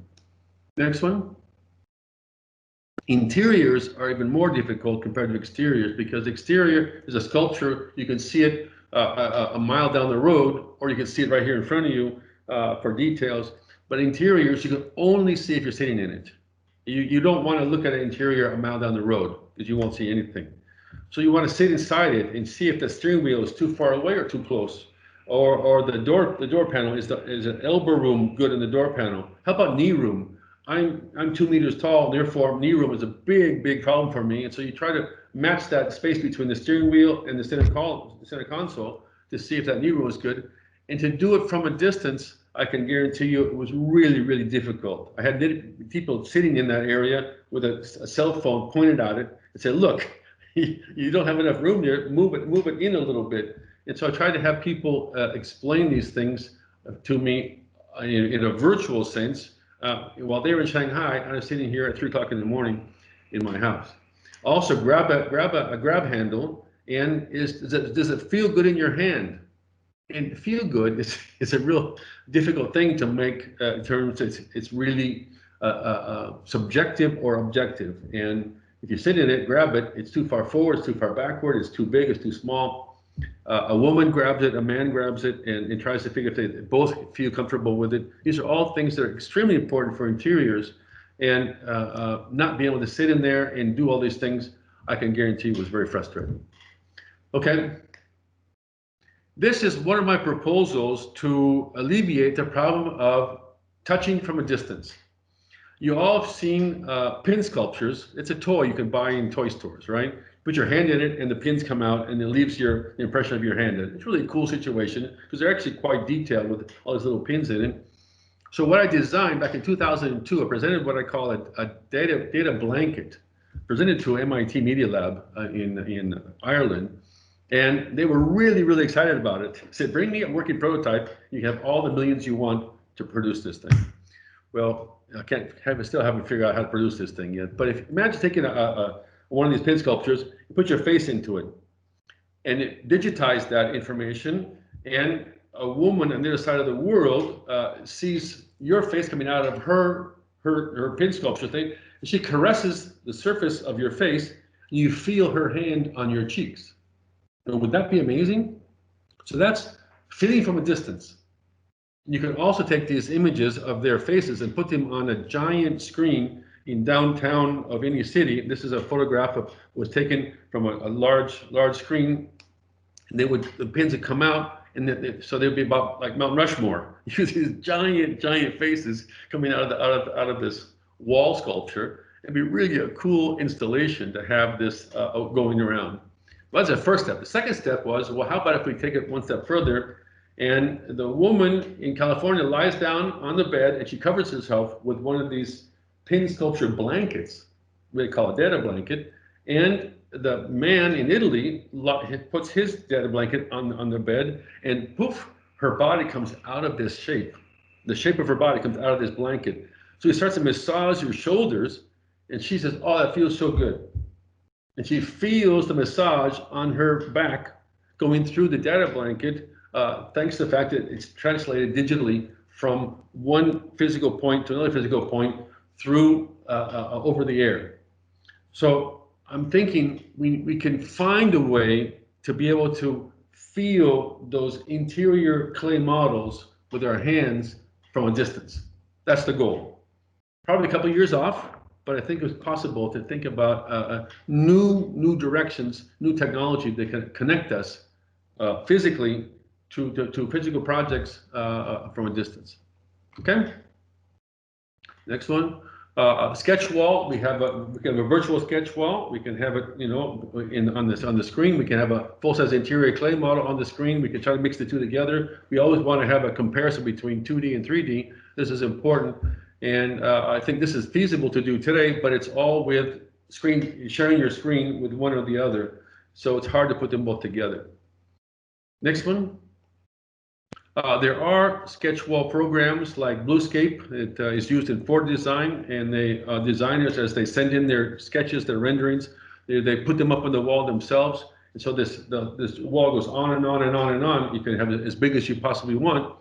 Next one. Interiors are even more difficult compared to exteriors, because exterior is a sculpture. You can see it a mile down the road, or you can see it right here in front of you for details. But interiors, you can only see if you're sitting in it. You don't want to look at an interior a mile down the road, because you won't see anything. So you want to sit inside it and see if the steering wheel is too far away or too close, or the door panel is an elbow room good in the door panel. How about knee room? I'm 2 meters tall, therefore knee room is a big problem for me. And so you try to match that space between the steering wheel and the center console to see if that knee room is good. And to do it from a distance, I can guarantee you it was really difficult. I had people sitting in that area with a cell phone pointed at it and said, look, you don't have enough room there, move it in a little bit. And so I tried to have people explain these things to me in a virtual sense while they were in Shanghai. I was sitting here at 3 o'clock in the morning in my house. Also, grab a grab handle, and does it feel good in your hand? And feel good is a real difficult thing to make in terms. It's really subjective or objective. And if you sit in it, grab it, it's too far forward, it's too far backward, it's too big, it's too small. A woman grabs it, a man grabs it, and tries to figure if they both feel comfortable with it. These are all things that are extremely important for interiors, and not being able to sit in there and do all these things, I can guarantee you was very frustrating. Okay. This is one of my proposals to alleviate the problem of touching from a distance. You all have seen pin sculptures. It's a toy you can buy in toy stores, right? Put your hand in it and the pins come out and it leaves the impression of your hand in it. It's really a cool situation because they're actually quite detailed with all these little pins in it. So what I designed back in 2002, I presented what I call a data blanket, presented to MIT Media Lab in Ireland. And they were really, really excited about it. Said, bring me a working prototype. You have all the millions you want to produce this thing. Well, I still haven't figured out how to produce this thing yet. But if imagine taking one of these pin sculptures, you put your face into it, and it digitized that information, and a woman on the other side of the world sees your face coming out of her pin sculpture thing, and she caresses the surface of your face, and you feel her hand on your cheeks. Now, would that be amazing? So that's feeling from a distance. You can also take these images of their faces and put them on a giant screen in downtown of any city. This is a photograph was taken from a large screen. The pins would come out, and so they'd be about like Mount Rushmore. You see these giant faces coming out of this wall sculpture. It'd be really a cool installation to have this going around. Well, that's the first step. The second step was, well, how about if we take it one step further, and the woman in California lies down on the bed and she covers herself with one of these pin sculpture blankets, we call a data blanket, and the man in Italy puts his data blanket on the bed, and poof, her body comes out of this shape. The shape of her body comes out of this blanket. So he starts to massage your shoulders, and she says, oh, that feels so good. And she feels the massage on her back going through the data blanket, thanks to the fact that it's translated digitally from one physical point to another physical point through over the air. So I'm thinking we can find a way to be able to feel those interior clay models with our hands from a distance. That's the goal. Probably a couple of years off, but I think it's possible to think about new directions, new technology that can connect us physically to physical projects from a distance. Okay. Next one, sketch wall. We can have a virtual sketch wall. We can have it, on the screen. We can have a full-size interior clay model on the screen. We can try to mix the two together. We always want to have a comparison between 2D and 3D. This is important. And I think this is feasible to do today, but it's all with sharing your screen with one or the other. So it's hard to put them both together. Next one. There are sketch wall programs like Bluescape. It is used in Ford design, and designers, as they send in their sketches, their renderings, they put them up on the wall themselves. And so this wall goes on and on and on and on. You can have it as big as you possibly want.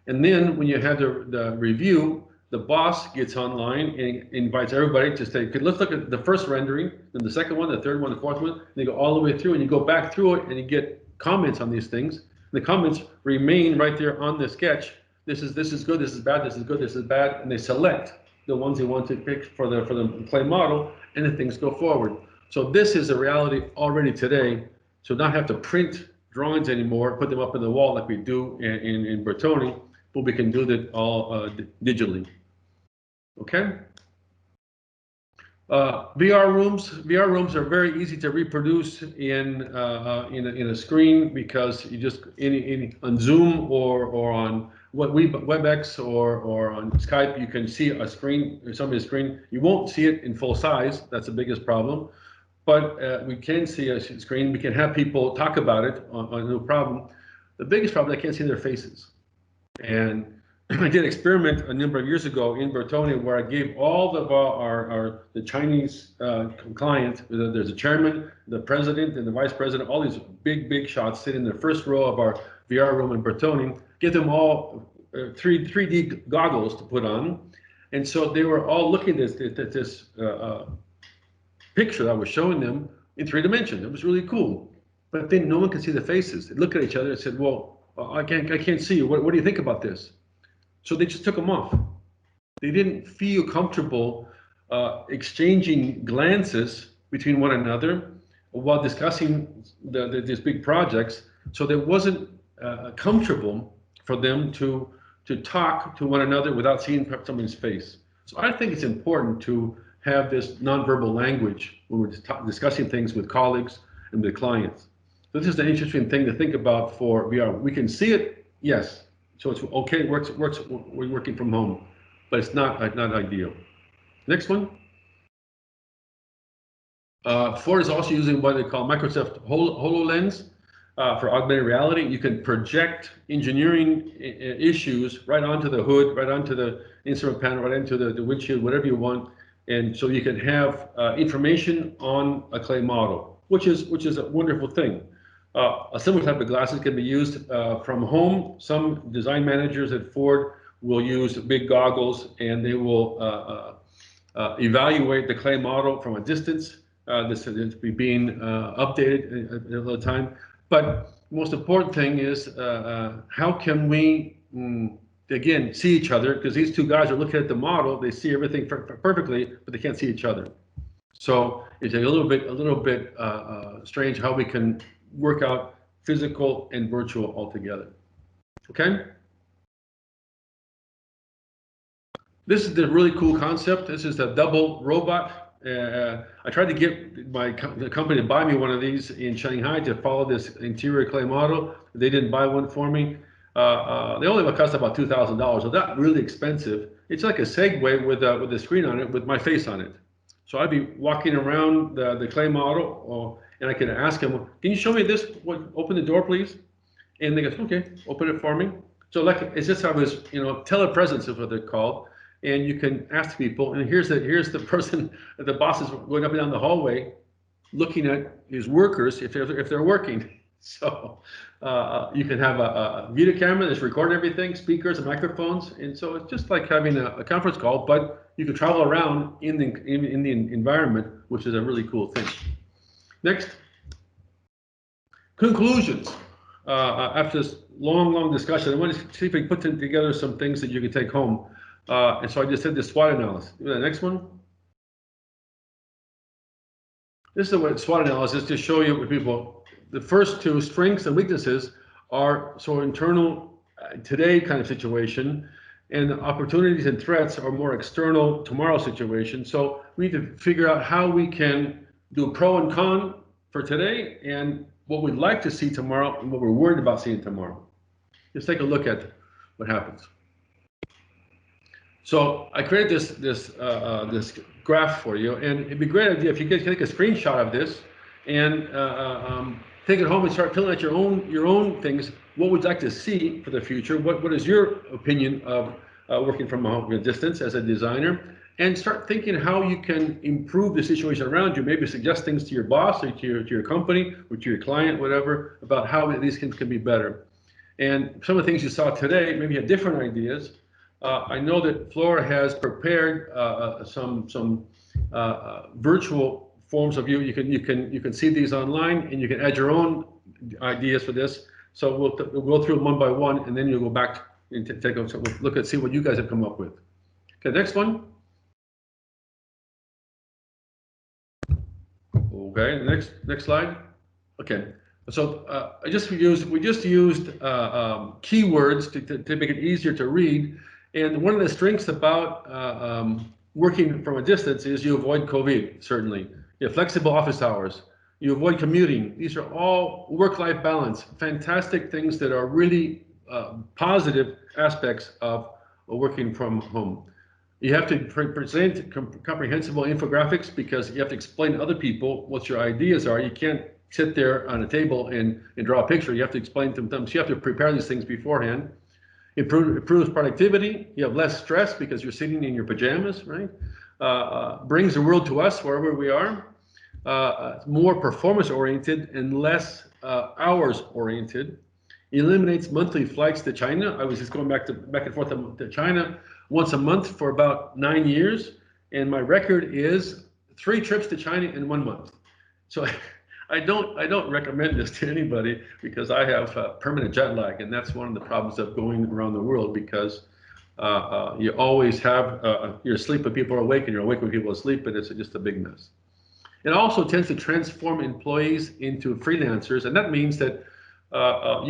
And then when you have the review, the boss gets online and invites everybody to say, let's look at the first rendering, then the second one, the third one, the fourth one, and they go all the way through, and you go back through it and you get comments on these things. The comments remain right there on the sketch. This is good, this is bad, this is good, this is bad, and they select the ones they want to pick for the clay model, and then things go forward. So this is a reality already today. So not have to print drawings anymore, put them up on the wall like we do in Bertone, but we can do that all digitally. Okay. VR rooms are very easy to reproduce in a screen, because you just on Zoom or on WebEx or on Skype, you can see a screen, somebody's screen. You won't see it in full size. That's the biggest problem. But we can see a screen. We can have people talk about it on no problem. The biggest problem, I can't see their faces. And I did an experiment a number of years ago in Bertone where I gave all of the Chinese clients, there's a chairman, the president, and the vice president, all these big shots sit in the first row of our VR room in Bertone, give them all 3D goggles to put on, And so they were all looking at this picture that I was showing them in 3 dimensions. It was really cool. But then no one could see the faces. They looked at each other and said, well, I can't see you. What do you think about this? So they just took them off. They didn't feel comfortable exchanging glances between one another while discussing these big projects. So it wasn't comfortable for them to talk to one another without seeing somebody's face. So I think it's important to have this nonverbal language when we're discussing things with colleagues and with clients. So this is an interesting thing to think about for VR. We can see it, yes. So it's okay, it works. We're working from home, but it's not ideal. Next one. Ford is also using what they call Microsoft HoloLens for augmented reality. You can project engineering issues right onto the hood, right onto the instrument panel, right into the windshield, whatever you want. And so you can have information on a clay model, which is a wonderful thing. A similar type of glasses can be used from home. Some design managers at Ford will use big goggles, and they will evaluate the clay model from a distance. This is being updated all the time. But the most important thing is how can we, again, see each other? Because these 2 guys are looking at the model, they see everything perfectly, but they can't see each other. So it's a little bit strange how we can work out physical and virtual altogether. Okay. This is the really cool concept. This is the double robot. I tried to get the company to buy me one of these in Shanghai to follow this interior clay model. They didn't buy one for me. They only cost about $2,000, so not really expensive. It's like a Segway with a screen on it with my face on it. So I'd be walking around the clay model, and I could ask them, "Can you show me this? Open the door, please." And they go, "Okay, open it for me." So like it's just how it was, telepresence is what they're called. And you can ask people, and here's the person, the boss is going up and down the hallway, looking at his workers if they're working. So you can have a video camera that's recording everything, speakers and microphones, and so it's just like having a conference call, but you can travel around in the environment, which is a really cool thing. Next, conclusions. After this long discussion, I want to see if we can put together some things that you can take home. And so I just did the SWOT analysis. The next one. This is what SWOT analysis to show you with people. The first 2 strengths and weaknesses are internal today kind of situation, and the opportunities and threats are more external tomorrow situation. So we need to figure out how we can do pro and con for today and what we'd like to see tomorrow and what we're worried about seeing tomorrow. Let's take a look at what happens. So I created this graph for you, and it'd be a great idea if you could take a screenshot of this and take it home and start filling out your own things. What would you like to see for the future? What is your opinion of working from a distance as a designer? And start thinking how you can improve the situation around you. Maybe suggest things to your boss or to your company or to your client, whatever, about how these can be better. And some of the things you saw today, maybe you have different ideas. I know that Flora has prepared some virtual forms of you. You can see these online, and you can add your own ideas for this. So we'll go through them one by one, and then you'll go back and take a look at see what you guys have come up with. Okay, next one. Okay, next slide. Okay, so we just used keywords to make it easier to read. And one of the strengths about working from a distance is you avoid COVID, certainly. You have flexible office hours. You avoid commuting. These are all work-life balance, fantastic things that are really positive aspects of working from home. You have to present comprehensible infographics because you have to explain to other people what your ideas are. You can't sit there on a table and draw a picture. You have to explain to them. So you have to prepare these things beforehand. Improves productivity. You have less stress because you're sitting in your pajamas, right? Brings the world to us wherever we are. More performance oriented and less hours oriented. eliminates monthly flights to China. I was just going back and forth to China once a month for about 9 years, and my record is 3 trips to China in 1 month. So I don't recommend this to anybody because I have permanent jet lag, and that's one of the problems of going around the world, because you always have you're asleep when people are awake, and you're awake when people are asleep, and it's just a big mess. It also tends to transform employees into freelancers, and that means that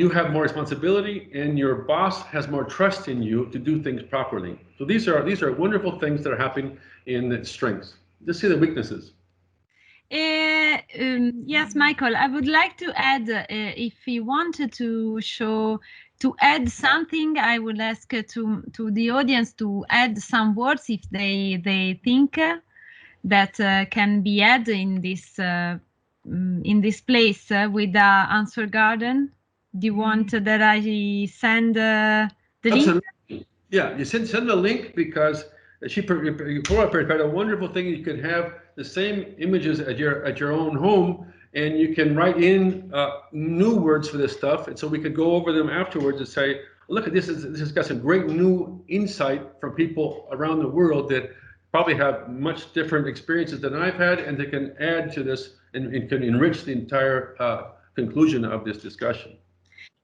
you have more responsibility, and your boss has more trust in you to do things properly. So these are wonderful things that are happening in the strengths. Just see the weaknesses. Yes, Michael, I would like to add, if you wanted to add something, I would ask to the audience to add some words if they think that can be added in this place with the answer garden. Do you want that I send the link? Yeah, you send the link, because Flora prepared a wonderful thing. You could have the same images at your own home, and you can write in new words for this stuff, and so we could go over them afterwards and say, look, this has got some great new insight from people around the world that probably have much different experiences than I've had, and they can add to this and can enrich the entire conclusion of this discussion.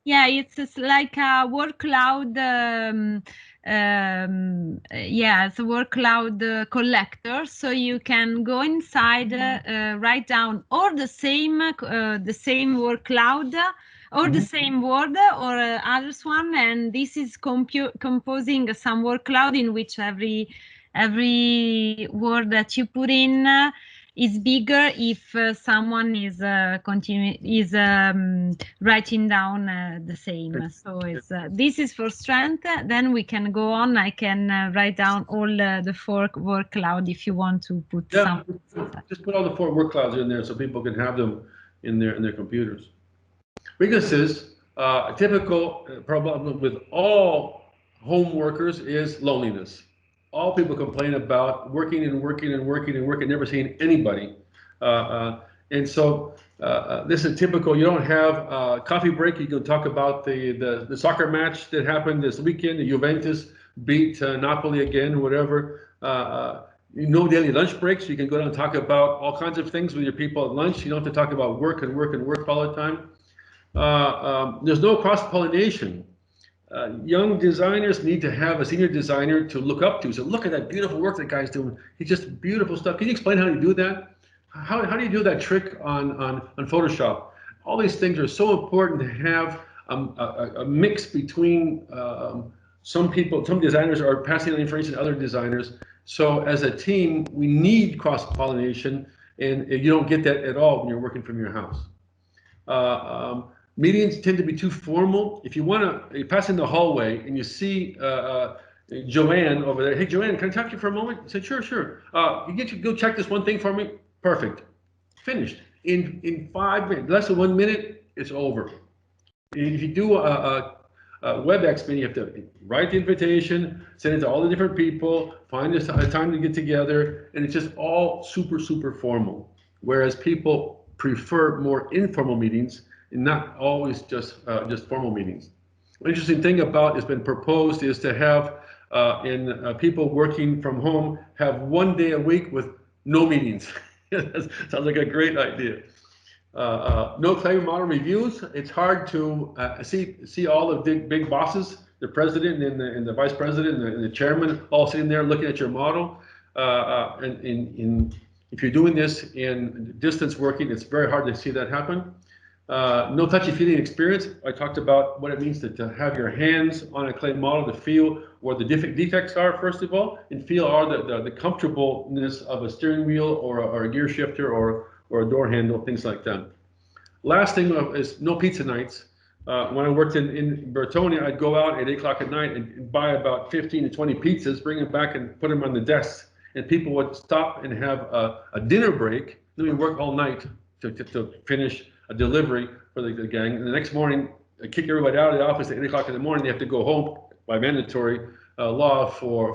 Yeah, it's like a word cloud. Yeah, it's a word cloud collector. So you can go inside, write down or the same word cloud, or the same word, or others one, and this is composing some word cloud in which every word that you put in is bigger if someone is writing down the same. So it's this is for strength. Then we can go on. I can write down all the 4 word cloud if you want to put some. Just put all the 4 word clouds in there so people can have them in their computers. Weaknesses. A typical problem with all home workers is loneliness. All people complain about working and working and working and working, never seeing anybody. And so this is typical. You don't have a coffee break. You can talk about the soccer match that happened this weekend. The Juventus beat Napoli again, whatever. No daily lunch breaks. You can go down and talk about all kinds of things with your people at lunch. You don't have to talk about work and work and work all the time. There's no cross-pollination. Young designers need to have a senior designer to look up to. So look at that beautiful work that guy's doing. He's just beautiful stuff. Can you explain how you do that? How do you do that trick on Photoshop? All these things are so important to have a mix between some designers are passing on information to other designers. So as a team, we need cross-pollination, and you don't get that at all when you're working from your house. Meetings tend to be too formal. If you want to, you pass in the hallway and you see Joanne over there. Hey, Joanne, can I talk to you for a moment? I said, sure, sure. You go check this one thing for me. Perfect. Finished. In 5 minutes, less than 1 minute, it's over. If you do a WebEx meeting, you have to write the invitation, send it to all the different people, find a time to get together, and it's just all super, super formal. Whereas people prefer more informal meetings, and not always just formal meetings. An interesting thing about it's been proposed is to have people working from home have 1 day a week with no meetings. Sounds like a great idea. No claim model reviews. It's hard to see all the big bosses, the president and the vice president and the chairman, all sitting there looking at your model. And if you're doing this in distance working, it's very hard to see that happen. No touchy-feely experience. I talked about what it means to have your hands on a clay model, to feel where the defects are, first of all, and feel the comfortableness of a steering wheel or a gear shifter or a door handle, things like that. Last thing is no pizza nights. When I worked in Bertone, I'd go out at 8 o'clock at night and buy about 15 to 20 pizzas, bring them back and put them on the desks, and people would stop and have a dinner break. Then we work all night to finish a delivery for the gang. And the next morning, I kick everybody out of the office at 8 o'clock in the morning. They have to go home by mandatory law for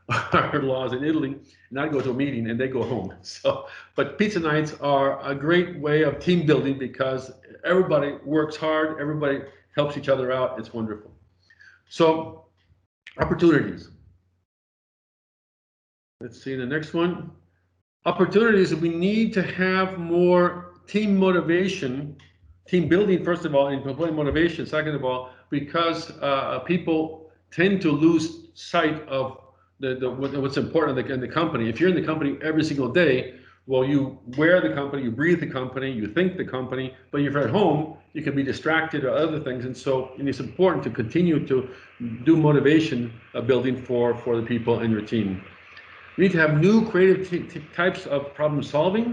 our laws in Italy. And I go to a meeting and they go home. So, but pizza nights are a great way of team building because everybody works hard, everybody helps each other out. It's wonderful. So, opportunities. Let's see the next one. Opportunities, we need to have more team motivation, team building, first of all, and employee motivation, second of all, because people tend to lose sight of what's important in the company. If you're in the company every single day, well, you wear the company, you breathe the company, you think the company, but if you're at home, you can be distracted or other things. And so it's important to continue to do motivation building for the people in your team. You need to have new creative types of problem solving,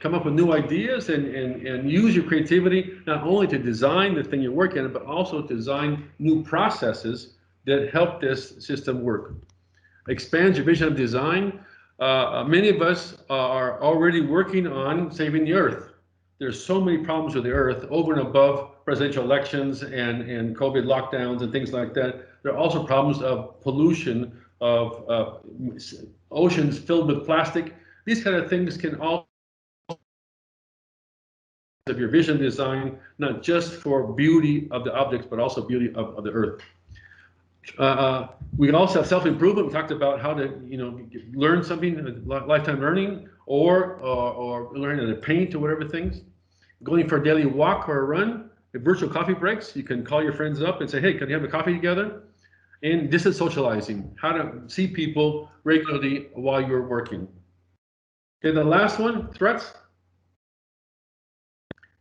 come up with new ideas and use your creativity not only to design the thing you're working on, but also to design new processes that help this system work. Expand your vision of design. Many of us are already working on saving the earth. There's so many problems with the earth over and above presidential elections and COVID lockdowns and things like that. There are also problems of pollution, of oceans filled with plastic. These kind of things can all of your vision design, not just for beauty of the objects, but also beauty of the earth. We can also have self-improvement. We talked about how to, learn something, lifetime learning, or learn how to paint or whatever things. Going for a daily walk or a run, virtual coffee breaks. You can call your friends up and say, hey, can you have a coffee together? And distance socializing, how to see people regularly while you're working. Okay, the last one, threats.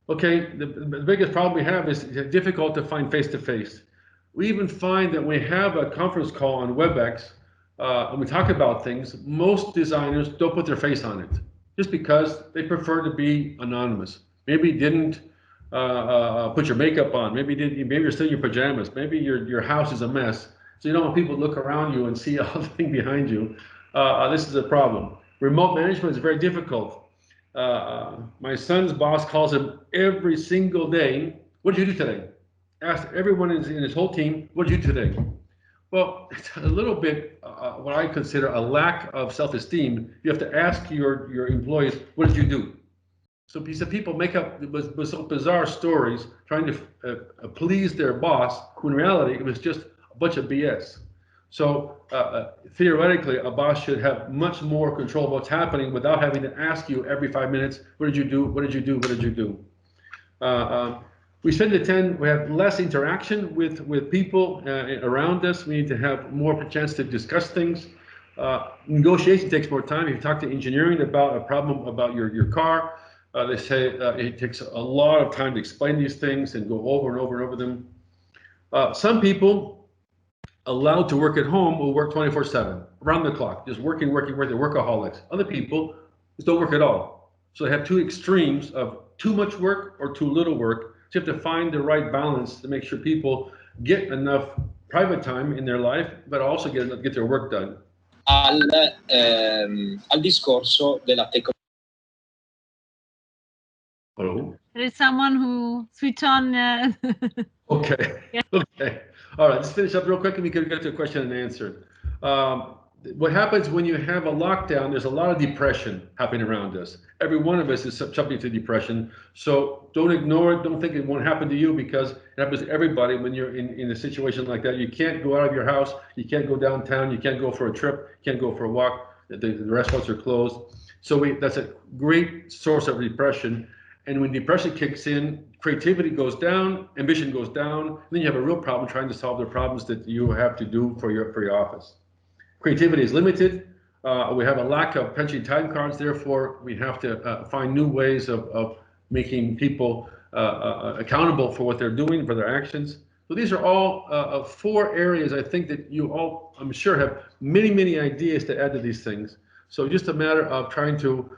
Okay, the biggest problem we have is it's difficult to find face-to-face. We even find that when we have a conference call on WebEx and we talk about things, most designers don't put their face on it, just because they prefer to be anonymous. Maybe you didn't put your makeup on, maybe you're still in your pajamas, maybe your house is a mess. So you don't want people to look around you and see all the thing behind you. This is a problem. Remote management is very difficult. My son's boss calls him every single day, what did you do today? Asked everyone in his whole team, what did you do today? Well, it's a little bit what I consider a lack of self-esteem. You have to ask your employees, what did you do? So people make up bizarre stories trying to please their boss, when in reality it was just a bunch of BS. So theoretically, a boss should have much more control of what's happening without having to ask you every 5 minutes, what did you do, what did you do, what did you do? We we have less interaction with people around us. We need to have more chance to discuss things. Negotiation takes more time. If you talk to engineering about a problem about your car, they say it takes a lot of time to explain these things and go over and over and over them. Some people allowed to work at home will work 24/7, around the clock, just working, they're workaholics. Other people just don't work at all. So they have two extremes of too much work or too little work. So you have to find the right balance to make sure people get enough private time in their life, but also get their work done. Al discorso della tecnologia. Hello? There is someone who switched on. Okay. Yeah. Okay. All right. Let's finish up real quick and we can get to a question and answer. What happens when you have a lockdown, there's a lot of depression happening around us. Every one of us is subject to depression. So don't ignore it. Don't think it won't happen to you, because it happens to everybody when you're in a situation like that. You can't go out of your house. You can't go downtown. You can't go for a trip. You can't go for a walk. The restaurants are closed. So that's a great source of depression. And when depression kicks in, creativity goes down, ambition goes down, and then you have a real problem trying to solve the problems that you have to do for your office. Creativity is limited. We have a lack of punching time cards. Therefore, we have to find new ways of making people accountable for what they're doing, for their actions. So these are all 4 areas I think that you all, I'm sure, have many, many ideas to add to these things. So just a matter of trying to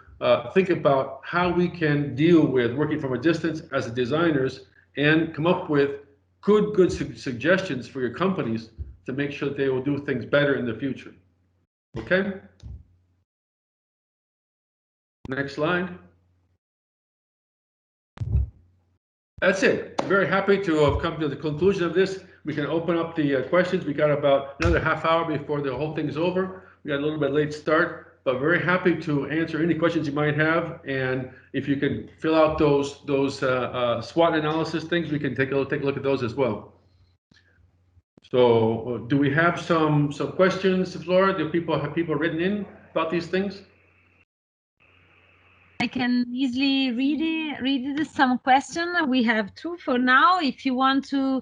think about how we can deal with working from a distance as designers and come up with good suggestions for your companies to make sure that they will do things better in the future. Okay? Next slide. That's it. Very happy to have come to the conclusion of this. We can open up the questions. We got about another half hour before the whole thing is over. We got a little bit late start. but very happy to answer any questions you might have. And if you could fill out those SWOT analysis things, we can take a look at those as well. So do we have some questions, Flora? Have people written in about these things? I can easily read some question. We have two for now. If you want to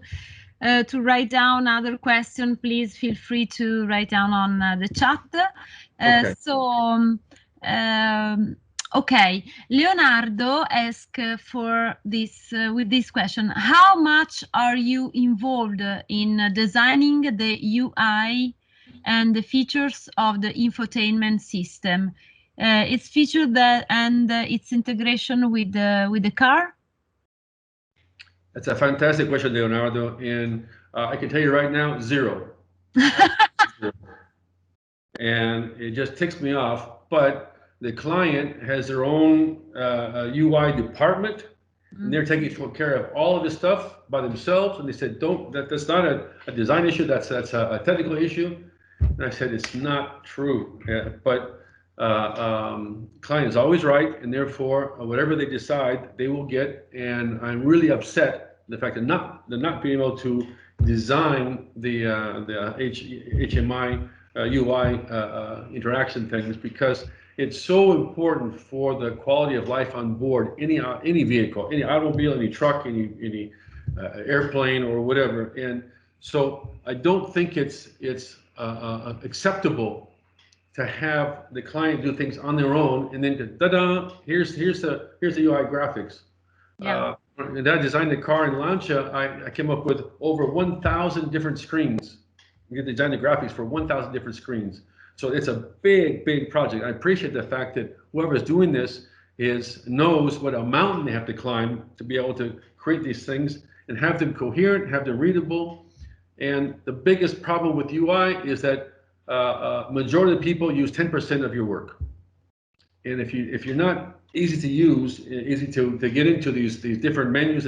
write down other question, please feel free to write down on the chat. Okay. Okay, Leonardo asked for this with this question: how much are you involved in designing the UI and the features of the infotainment system, its feature and its integration with the car? That's a fantastic question, Leonardo, and I can tell you right now, zero. And it just ticks me off. But the client has their own UI department, and they're taking care of all of this stuff by themselves. And they said, that's not a design issue, that's a technical issue. And I said, it's not true. But client is always right, and therefore, whatever they decide, they will get. And I'm really upset the fact that they're not being able to design the HMI UI interaction things, because it's so important for the quality of life on board any vehicle, any automobile, any truck, any airplane or whatever. And so I don't think it's acceptable to have the client do things on their own and then ta-da, here's the UI graphics. Yeah. And I designed the car in Lancia. I came up with over 1,000 different screens. We designed the graphics for 1,000 different screens. So it's a big project. I appreciate the fact that whoever's doing this knows what a mountain they have to climb to be able to create these things and have them coherent, have them readable. And the biggest problem with UI is that majority of the people use 10% of your work. And if you're not easy to use, easy to get into these different menus,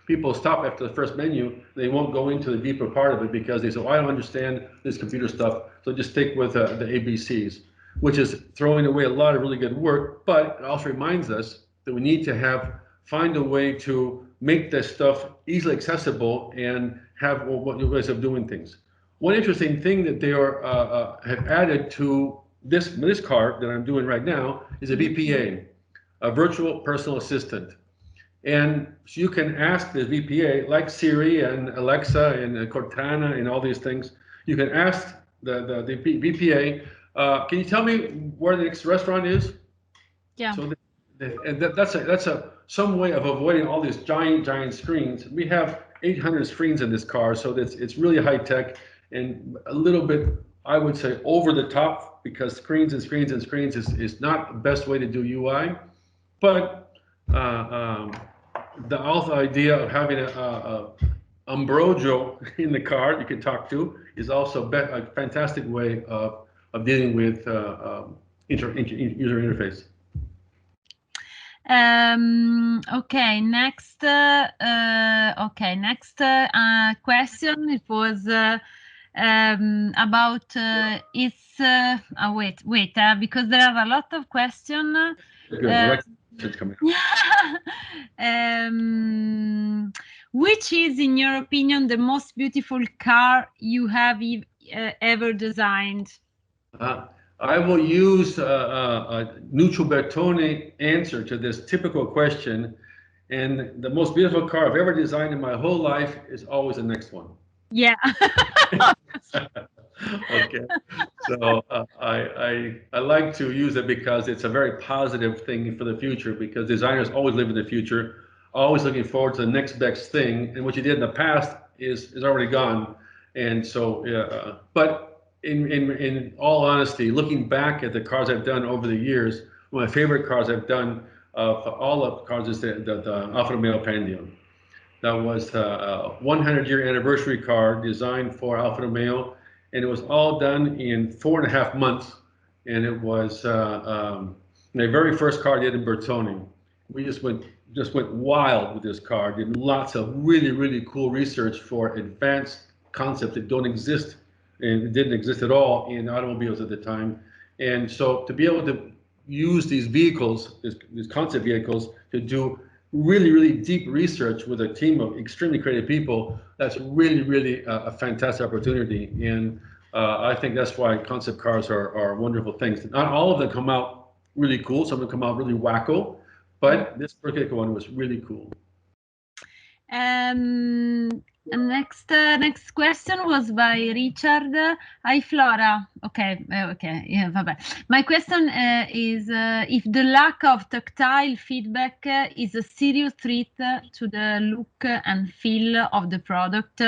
people stop after the first menu. They won't go into the deeper part of it because they say, well, I don't understand this computer stuff, so just stick with the ABCs, which is throwing away a lot of really good work. But it also reminds us that we need to find a way to make this stuff easily accessible and have what you guys are doing things. One interesting thing that they have added to this car that I'm doing right now is a VPA, a virtual personal assistant. And so you can ask the VPA, like Siri and Alexa and Cortana and all these things. You can ask the VPA, can you tell me where the next restaurant is? Yeah. So that's some way of avoiding all these giant screens. We have 800 screens in this car, so it's really high tech and a little bit, I would say, over the top, because screens is not the best way to do UI. But the idea of having a Ambrogio in the car you can talk to is also a fantastic way of dealing with user interface. Okay, next question. It was about its wait, because there are a lot of questions. Which is, in your opinion, the most beautiful car you have ever designed? I will use a Nuccio Bertone answer to this typical question, and the most beautiful car I've ever designed in my whole life is always the next one. Yeah. Okay, so I like to use it because it's a very positive thing for the future, because designers always live in the future, always looking forward to the next best thing, and what you did in the past is already gone. And so, but in all honesty, looking back at the cars I've done over the years, one of my favorite cars I've done for all of the cars is the Alfa Romeo Pandion. That was a 100-year anniversary car designed for Alfa Romeo, and it was all done in 4.5 months. And it was my very first car I did in Bertone. We just went wild with this car. Did lots of really cool research for advanced concepts that don't exist, and it didn't exist at all in automobiles at the time. And so to be able to use these vehicles, these concept vehicles, to do really, really deep research with a team of extremely creative people, that's really, really a fantastic opportunity. And I think that's why concept cars are wonderful things. Not all of them come out really cool. Some of them come out really wacko, but this particular one was really cool. And next question was by Richard. Hi Flora. Okay, yeah, vabbè. My question is if the lack of tactile feedback is a serious threat to the look and feel of the product.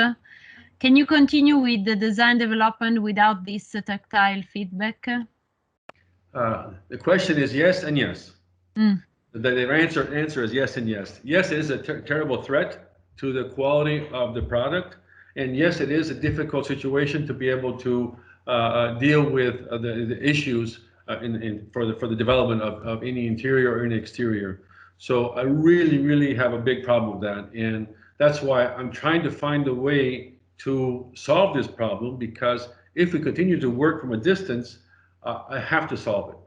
Can you continue with the design development without this tactile feedback? The question is yes and yes. The answer is yes and yes. Yes, it is a terrible threat to the quality of the product, and yes, it is a difficult situation to be able to deal with the issues for the development of any interior or any exterior. So I really, really have a big problem with that, and that's why I'm trying to find a way to solve this problem, because if we continue to work from a distance, I have to solve it,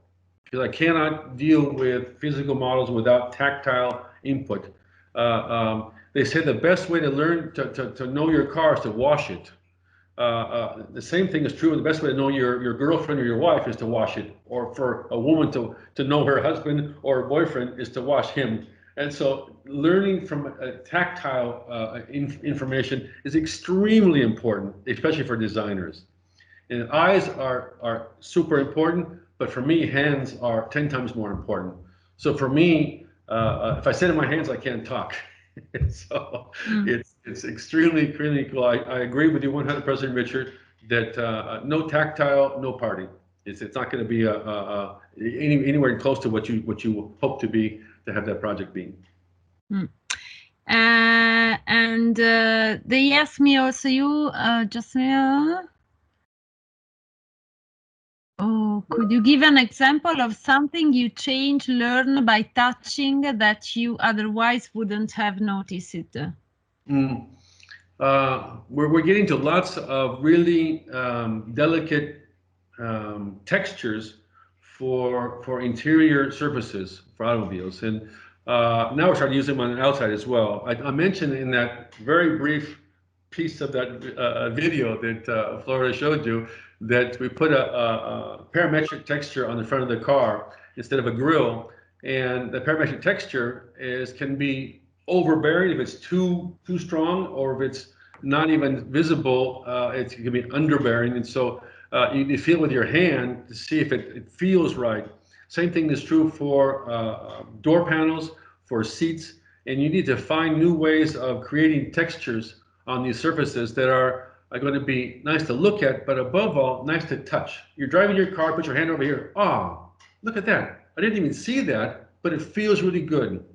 because I cannot deal with physical models without tactile input. They say the best way to learn to know your car is to wash it. The same thing is true. The best way to know your girlfriend or your wife is to wash it, or for a woman to know her husband or boyfriend is to wash him. And so learning from tactile information is extremely important, especially for designers. And eyes are super important, but for me, hands are 10 times more important. So for me, if I sit in my hands, I can't talk. So it's extremely critical. I agree with you 100%, Richard, that no tactile, no party. It's not going to be anywhere close to what you hope to be, to have that project be. And they asked me also, could you give an example of something you learn by touching that you otherwise wouldn't have noticed it? We're getting to lots of really delicate textures for interior surfaces for automobiles, and now we're starting to use them on the outside as well. I mentioned in that very brief piece of that video that Flora showed you that we put a parametric texture on the front of the car instead of a grille, and the parametric texture can be overbearing if it's too strong, or if it's not even visible, it can be underbearing. And so you feel with your hand to see if it feels right. Same thing is true for door panels, for seats, and you need to find new ways of creating textures on these surfaces that are going to be nice to look at, but above all, nice to touch. You're driving your car, put your hand over here. Oh, look at that. I didn't even see that, but it feels really good.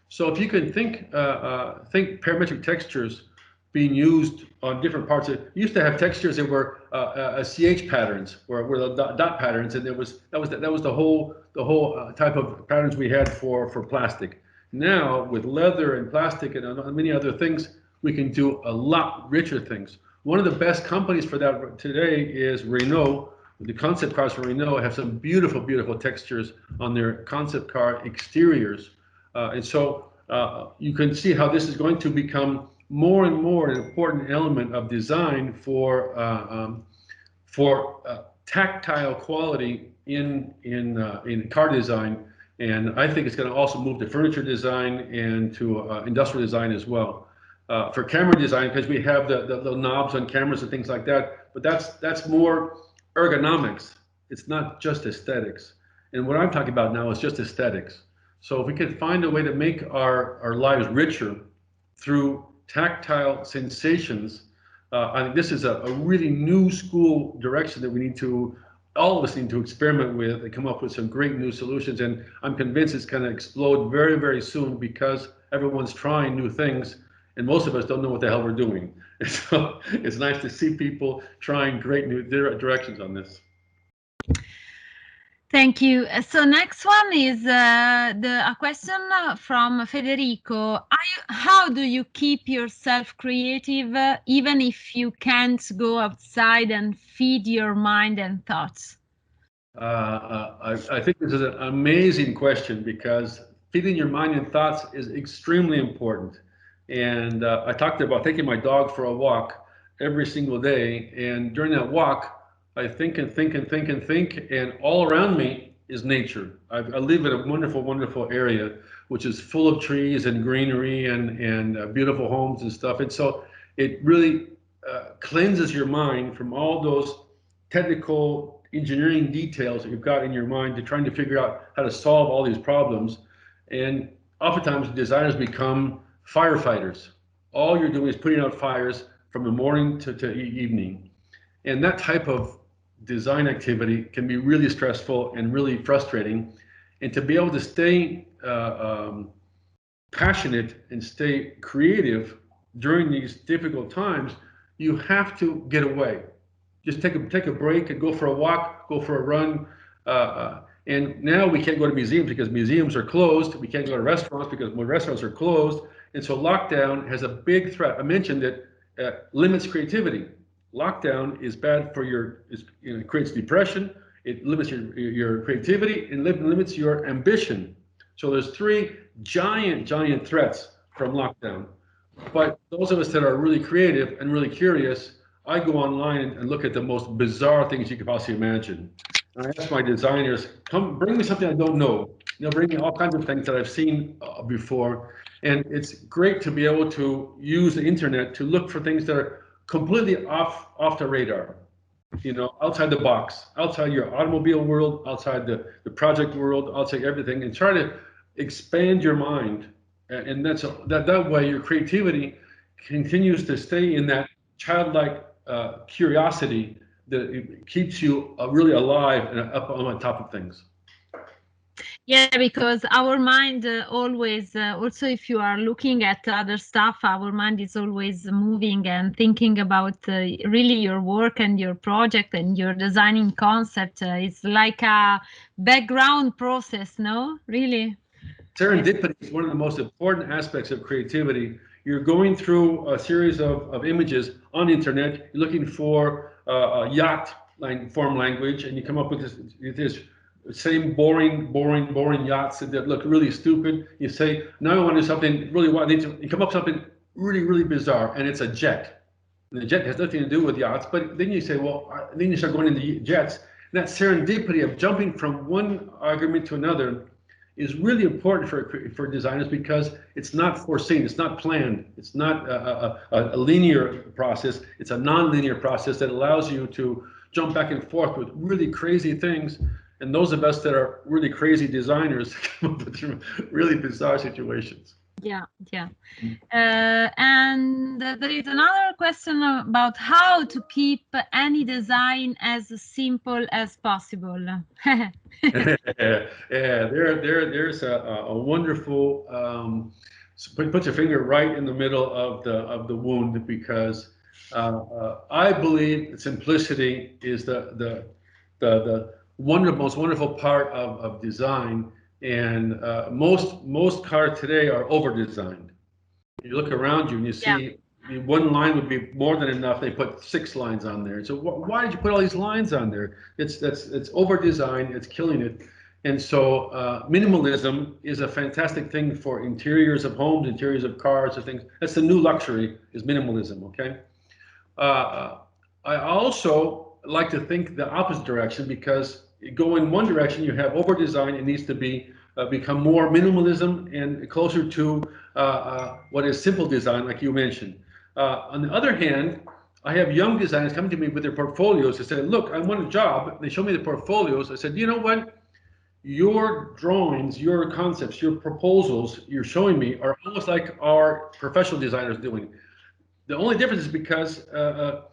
So if you can think parametric textures being used on different parts of it. You used to have textures that were CH patterns, or the dot patterns, and that was the whole type of patterns we had for plastic. Now with leather and plastic and many other things, we can do a lot richer things. One of the best companies for that today is Renault. The concept cars from Renault have some beautiful, beautiful textures on their concept car exteriors. And so you can see how this is going to become more and more an important element of design for tactile quality in car design. And I think it's going to also move to furniture design and to industrial design as well. For camera design, because we have the little knobs on cameras and things like that, but that's more ergonomics. It's not just aesthetics. And what I'm talking about now is just aesthetics. So if we could find a way to make our lives richer through tactile sensations, I think this is a really new school direction that we need to, all of us need to experiment with and come up with some great new solutions. And I'm convinced it's going to explode very, very soon, because everyone's trying new things and most of us don't know what the hell we're doing. So it's nice to see people trying great new directions on this. Thank you. So next one is a question from Federico. How do you keep yourself creative even if you can't go outside and feed your mind and thoughts? I think this is an amazing question because feeding your mind and thoughts is extremely important. And I talked about taking my dog for a walk every single day. And during that walk, I think and think and think and think. And all around me is nature. I live in a wonderful, wonderful area, which is full of trees and greenery and beautiful homes and stuff. And so it really cleanses your mind from all those technical engineering details that you've got in your mind to trying to figure out how to solve all these problems. And oftentimes designers become firefighters. All you're doing is putting out fires from the morning to evening. And that type of design activity can be really stressful and really frustrating. And to be able to stay passionate and stay creative during these difficult times, you have to get away. Just take a break and go for a walk, go for a run. And now we can't go to museums because museums are closed. We can't go to restaurants because more restaurants are closed. And so lockdown has a big threat. I mentioned it limits creativity. Lockdown is bad for it creates depression. It limits your creativity and limits your ambition. So there's three giant threats from lockdown. But those of us that are really creative and really curious, I go online and look at the most bizarre things you could possibly imagine. And I ask my designers, come bring me something I don't know. They'll bring me all kinds of things that I've seen before. And it's great to be able to use the internet to look for things that are completely off the radar. You know, outside the box, outside your automobile world, outside the project world, outside everything, and try to expand your mind. And that way your creativity continues to stay in that childlike curiosity that keeps you really alive and up on top of things. Yeah, because our mind always, also if you are looking at other stuff, our mind is always moving and thinking about really your work and your project and your designing concept. It's like a background process, no? Really? Serendipity is one of the most important aspects of creativity. You're going through a series of images on the internet, you're looking for a yacht form language, and you come up with this same boring yachts that look really stupid. You say, now I want to do something really wild. You come up with something really bizarre, and it's a jet. And the jet has nothing to do with yachts, but then you say, well, then you start going into jets. And that serendipity of jumping from one argument to another is really important for designers because it's not foreseen, it's not planned, it's not a linear process, it's a non-linear process that allows you to jump back and forth with really crazy things. And those of us that are really crazy designers come up with really bizarre situations. Yeah. And there is another question about how to keep any design as simple as possible. There's a wonderful, put your finger right in the middle of the wound, because I believe simplicity is the most wonderful part of design. And most cars today are over-designed. You look around you and you see one line would be more than enough. They put 6 lines on there. So why did you put all these lines on there? It's over-designed. It's killing it. And so minimalism is a fantastic thing for interiors of homes, interiors of cars, or things. That's the new luxury, is minimalism. Okay. I also like to think the opposite direction, because go in one direction, you have over design. It needs to be become more minimalism and closer to what is simple design, like you mentioned. On the other hand, I have young designers coming to me with their portfolios. They say, look, I want a job. They show me the portfolios. I said, you know what? Your drawings, your concepts, your proposals you're showing me are almost like our professional designers doing. The only difference is because the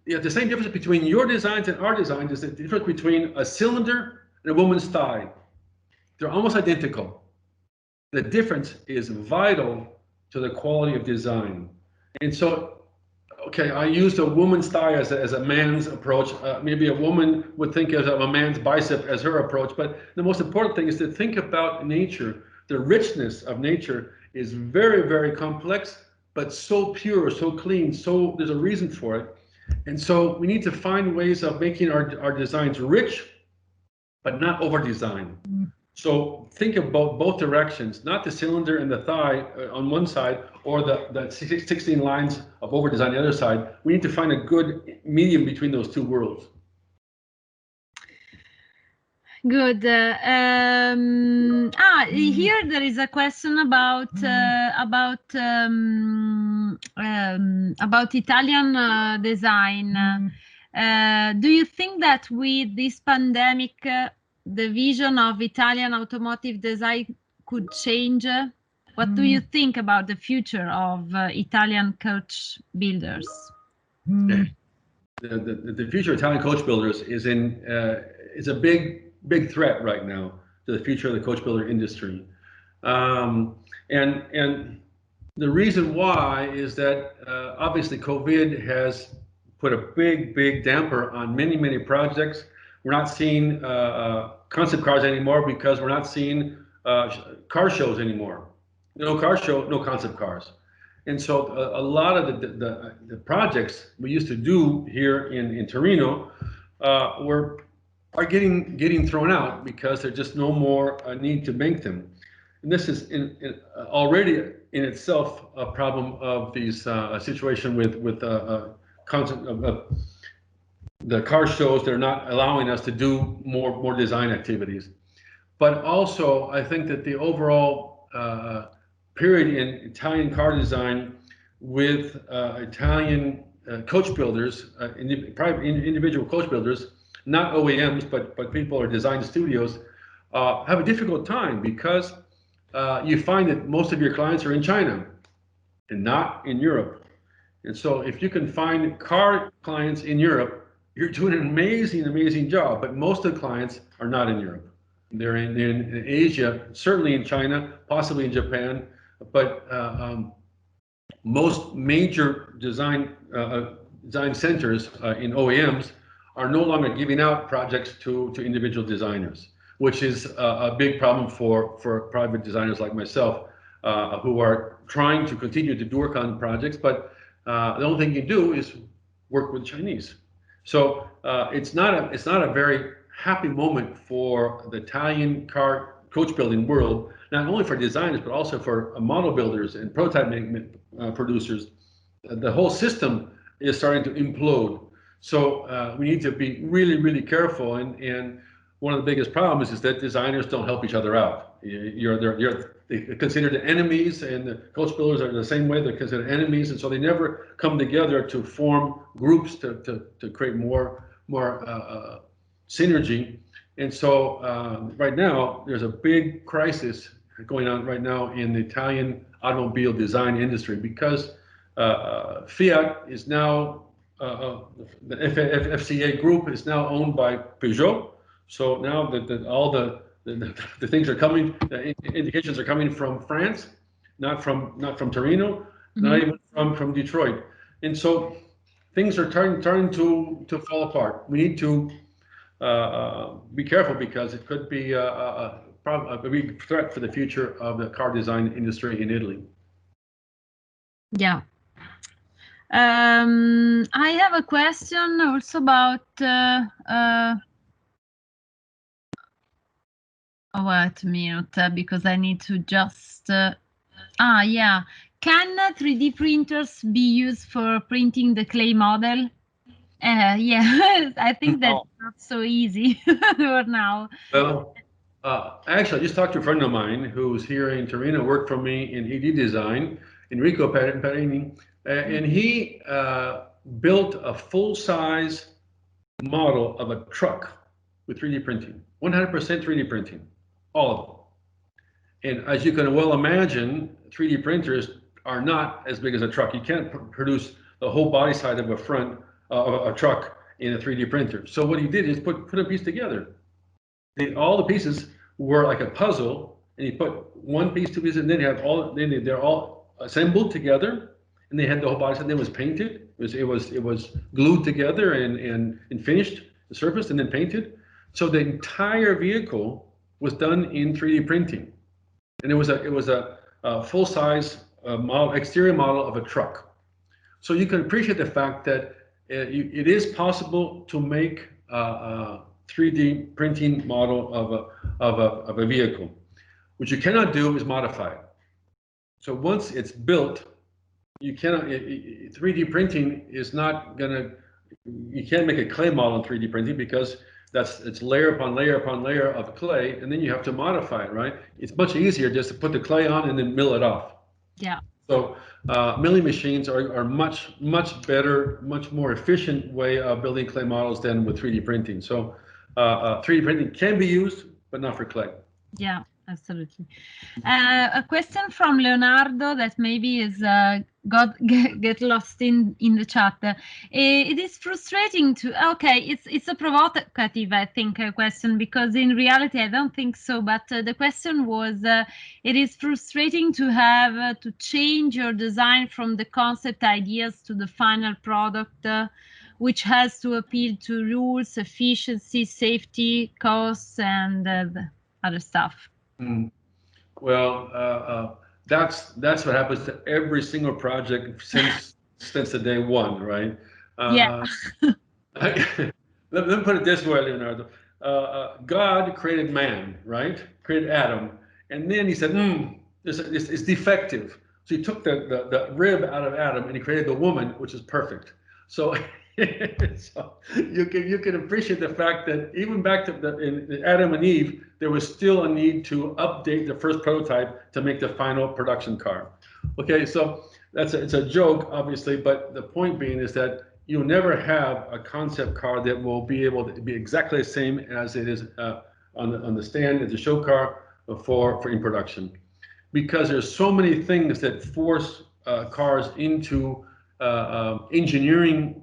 same difference between your designs and our designs is the difference between a cylinder and a woman's thigh. They're almost identical. The difference is vital to the quality of design. And so, okay, I used a woman's thigh as a man's approach. Maybe a woman would think of a man's bicep as her approach, but the most important thing is to think about nature. The richness of nature is very complex, but so pure, so clean, so there's a reason for it. And so we need to find ways of making our designs rich but not over-design. So think about both directions, not the cylinder and the thigh on one side, or the 16 lines of over-design on the other side. We need to find a good medium between those two worlds. Good. Here there is a question about Italian design. Do you think that with this pandemic, the vision of Italian automotive design could change? What do you think about the future of Italian coach builders? The future of Italian coach builders is a big threat right now to the future of the coach builder industry, and the reason why is that obviously COVID has put a big damper on many projects. We're not seeing concept cars anymore because we're not seeing car shows anymore. No car show, no concept cars. And so a lot of the projects we used to do here in Torino are getting thrown out because there's just no more need to make them. And this is already in itself a problem of these situation with concept of the car shows that are not allowing us to do more design activities. But also, I think that the overall period in Italian car design with Italian coach builders, individual coach builders, not OEMs, but people or design studios, have a difficult time because you find that most of your clients are in China and not in Europe. And so if you can find car clients in Europe, you're doing an amazing job, but most of the clients are not in Europe. They're in Asia, certainly in China, possibly in Japan, but most major design centers in OEMs are no longer giving out projects to individual designers, which is a big problem for private designers like myself, who are trying to continue to work on projects, but the only thing you do is work with Chinese. So it's not a very happy moment for the Italian car coach building world, not only for designers, but also for model builders and prototype producers. The whole system is starting to implode. So we need to be really careful. And one of the biggest problems is that designers don't help each other out. They're considered enemies, and the coach builders are the same way. They're considered enemies, and so they never come together to form groups to create more synergy. And so right now there's a big crisis going on right now in the Italian automobile design industry because Fiat is now the FCA group is now owned by Peugeot. So now that all the things are coming, the indications are coming from France, not from Torino, not even from Detroit. And so things are starting to fall apart. We need to be careful because it could be a big threat for the future of the car design industry in Italy. Yeah. I have a question also about wait a minute, because I need to just yeah. Can 3D printers be used for printing the clay model? Yeah, I think that's not so easy for now. Well, actually, I just talked to a friend of mine who's here in Torino, worked for me in ED design, Enrico Perini, and he built a full-size model of a truck with 3D printing, 100% 3D printing, all of them. And as you can well imagine, 3D printers are not as big as a truck. You can't produce the whole body side of a front of a truck in a 3D printer. So what he did is put a piece together. All the pieces were like a puzzle, and he put one piece, two pieces, and then they're all assembled together, and they had the whole body side. Then it was painted. It was glued together and finished, the surface, and then painted. So the entire vehicle was done in 3D printing, and it was a full-size model, exterior model of a truck. So you can appreciate the fact that it is possible to make 3D printing model of a vehicle. What you cannot do is modify it. So once it's built, you cannot, 3D printing is not gonna, you can't make a clay model in 3D printing because it's layer upon layer upon layer of clay, and then you have to modify it, right? It's much easier just to put the clay on and then mill it off. Yeah. So milling machines are much better, much more efficient way of building clay models than with 3D printing. So 3D printing can be used, but not for clay. Yeah, absolutely. A question from Leonardo that maybe is get lost in the chat. It is frustrating to, okay, it's a provocative, I think, question, because in reality I don't think so, but the question was, it is frustrating to have to change your design from the concept ideas to the final product, which has to appeal to rules, efficiency, safety, costs, and other stuff. Well, that's what happens to every single project since the day one, right? Yeah. Let me put it this way, Leonardo. God created man, right? Created Adam, and then he said, it's defective. So he took the rib out of Adam and he created the woman, which is perfect. So, so you can appreciate the fact that even back to in Adam and Eve, there was still a need to update the first prototype to make the final production car. Okay, so it's a joke, obviously, but the point being is that you'll never have a concept car that will be able to be exactly the same as it is on the stand as a show car for in production, because there's so many things that force cars into engineering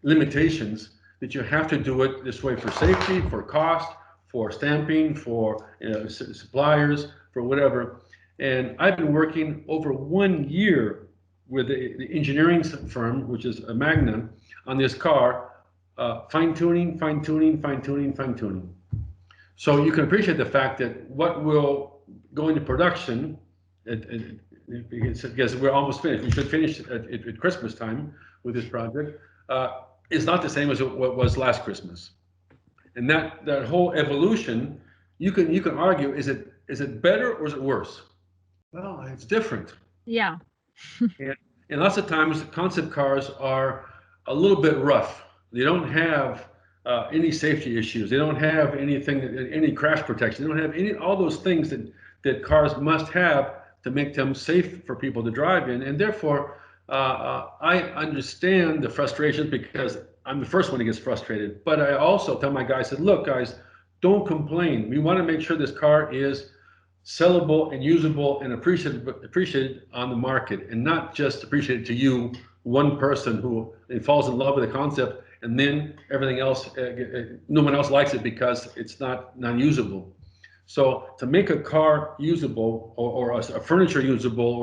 limitations that you have to do it this way for safety, for cost, for stamping, for suppliers, for whatever. And I've been working over 1 year with the engineering firm, which is a Magna, on this car, fine-tuning, fine-tuning, fine-tuning, fine-tuning. So you can appreciate the fact that what will go into production, because we're almost finished, we should finish at Christmas time with this project, is not the same as what was last Christmas. And that whole evolution, you can argue, is it better or is it worse? Well, it's different. Yeah. And lots of times concept cars are a little bit rough. They don't have any safety issues. They don't have any crash protection. They don't have all those things that cars must have to make them safe for people to drive in. And therefore, I understand the frustrations because I'm the first one who gets frustrated. But I also tell my guys, look, guys, don't complain. We want to make sure this car is sellable and usable and appreciated on the market, and not just appreciated to you, one person who falls in love with the concept, and then everything else, no one else likes it because it's not non-usable. So to make a car usable, or a furniture usable,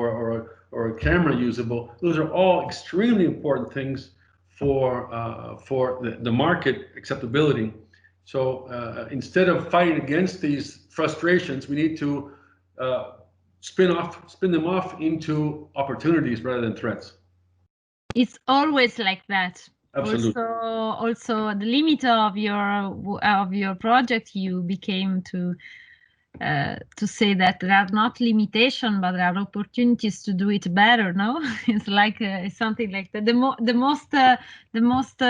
or a camera usable, those are all extremely important things for the market acceptability. So instead of fighting against these frustrations, we need to spin them off into opportunities rather than threats. It's always like that. Absolutely. Also the limit of your project, you became to say that there are not limitations, but there are opportunities to do it better. No, it's like it's something like that. The most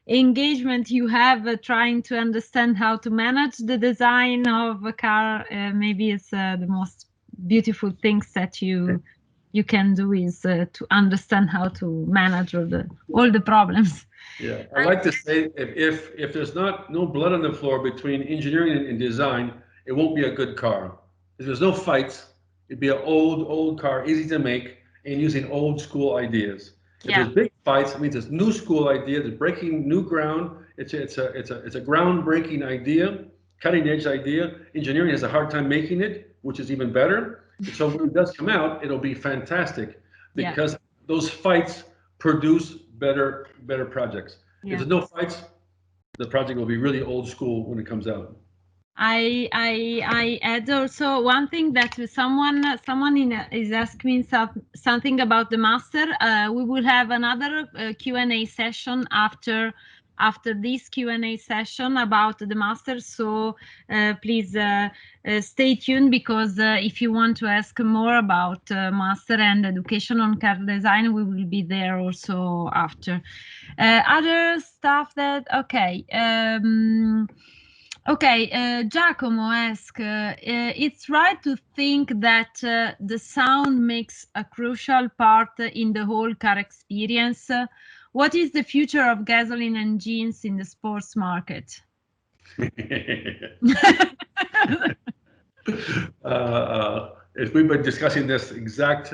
engagement you have trying to understand how to manage the design of a car, maybe it's the most beautiful things that you can do is to understand how to manage all the problems. Yeah, I like to say if there's no blood on the floor between engineering and design, it won't be a good car. If there's no fights, it'd be an old car, easy to make, and using old school ideas. If there's big fights, it means it's new school ideas, it's breaking new ground. It's a groundbreaking idea, cutting edge idea. Engineering has a hard time making it, which is even better. So when it does come out, it'll be fantastic because those fights produce better projects. If there's no fights, the project will be really old school when it comes out. I add also one thing that someone is asking me something about the master. We will have another Q&A session after after this Q&A session about the master. So please stay tuned, because if you want to ask more about master and education on car design, we will be there also after. Other stuff that, okay. Giacomo asks, it's right to think that the sound makes a crucial part in the whole car experience. What is the future of gasoline engines in the sports market? We've been discussing this exact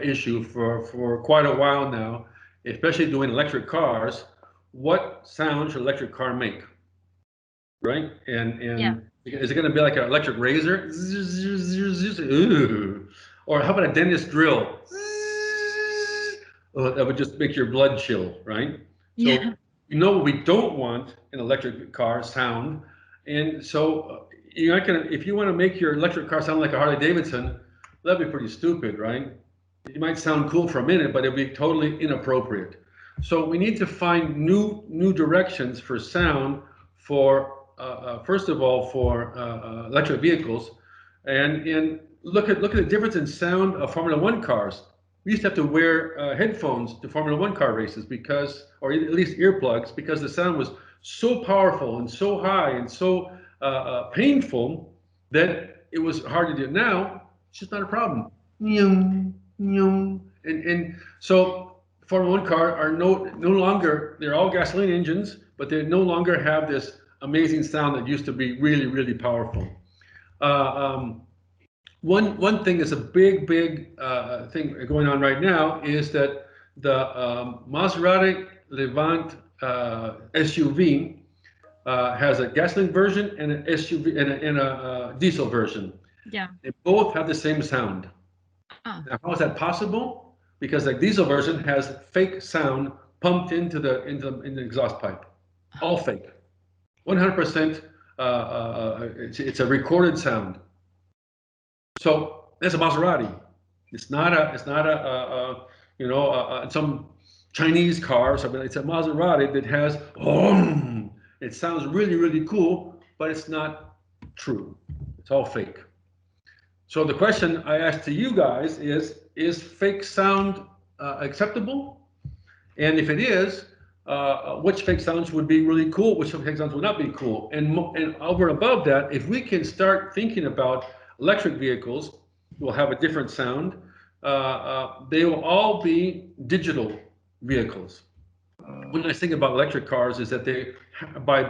issue for quite a while now, especially doing electric cars. What sound should electric car make? Right? And yeah. Is it going to be like an electric razor? Ooh. Or how about a dentist drill? Oh, that would just make your blood chill, right? So yeah. You know what we don't want an electric car sound. And so you're not gonna, if you want to make your electric car sound like a Harley Davidson, that'd be pretty stupid, right? It might sound cool for a minute, but it'd be totally inappropriate. So we need to find new directions for sound for first of all, for electric vehicles, and look at the difference in sound of Formula One cars. We used to have to wear headphones to Formula One car races because, or at least earplugs, because the sound was so powerful and so high and so painful that it was hard to do. Now it's just not a problem. And so Formula One cars are no longer, they're all gasoline engines, but they no longer have this amazing sound that used to be really, really powerful. One thing is a big thing going on right now is that the Maserati Levante SUV has a gasoline version and an SUV and a diesel version. Yeah. They both have the same sound. Oh. Now, how is that possible? Because the diesel version has fake sound pumped into the exhaust pipe, all fake. 100%, it's a recorded sound. So that's a Maserati. It's not some Chinese car or something. It's a Maserati that has, it sounds really, really cool, but it's not true. It's all fake. So the question I asked to you guys is fake sound acceptable? And if it is, which fake sounds would be really cool, which fake sounds would not be cool. And over and above that, if we can start thinking about electric vehicles, will have a different sound. They will all be digital vehicles. One nice thing about electric cars is that they, by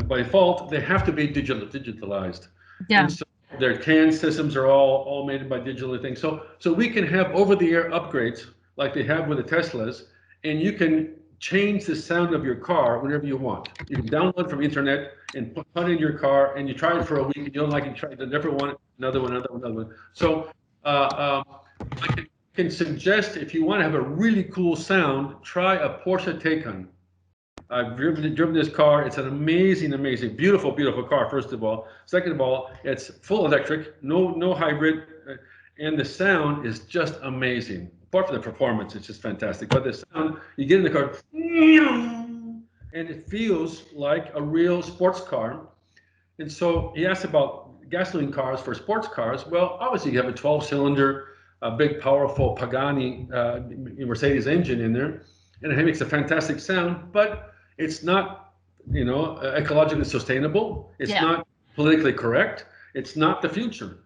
default, they have to be digitalized. Yeah. And so their CAN systems are all made by digital things. So we can have over-the-air upgrades like they have with the Teslas, and you can change the sound of your car whenever you want. You can download from internet and put it in your car, and you try it for a week, and you don't like it, you try it, never want it, another one. So I can suggest, if you want to have a really cool sound, try a Porsche Taycan. I've driven this car. It's an amazing, beautiful car, first of all. Second of all, it's full electric, no hybrid, and the sound is just amazing. Apart from the performance, it's just fantastic. But the sound, you get in the car, and it feels like a real sports car. And so he asked about gasoline cars for sports cars. Well, obviously you have a 12-cylinder, a big, powerful Pagani Mercedes engine in there, and it makes a fantastic sound, but it's not, ecologically sustainable. It's not politically correct. It's not the future.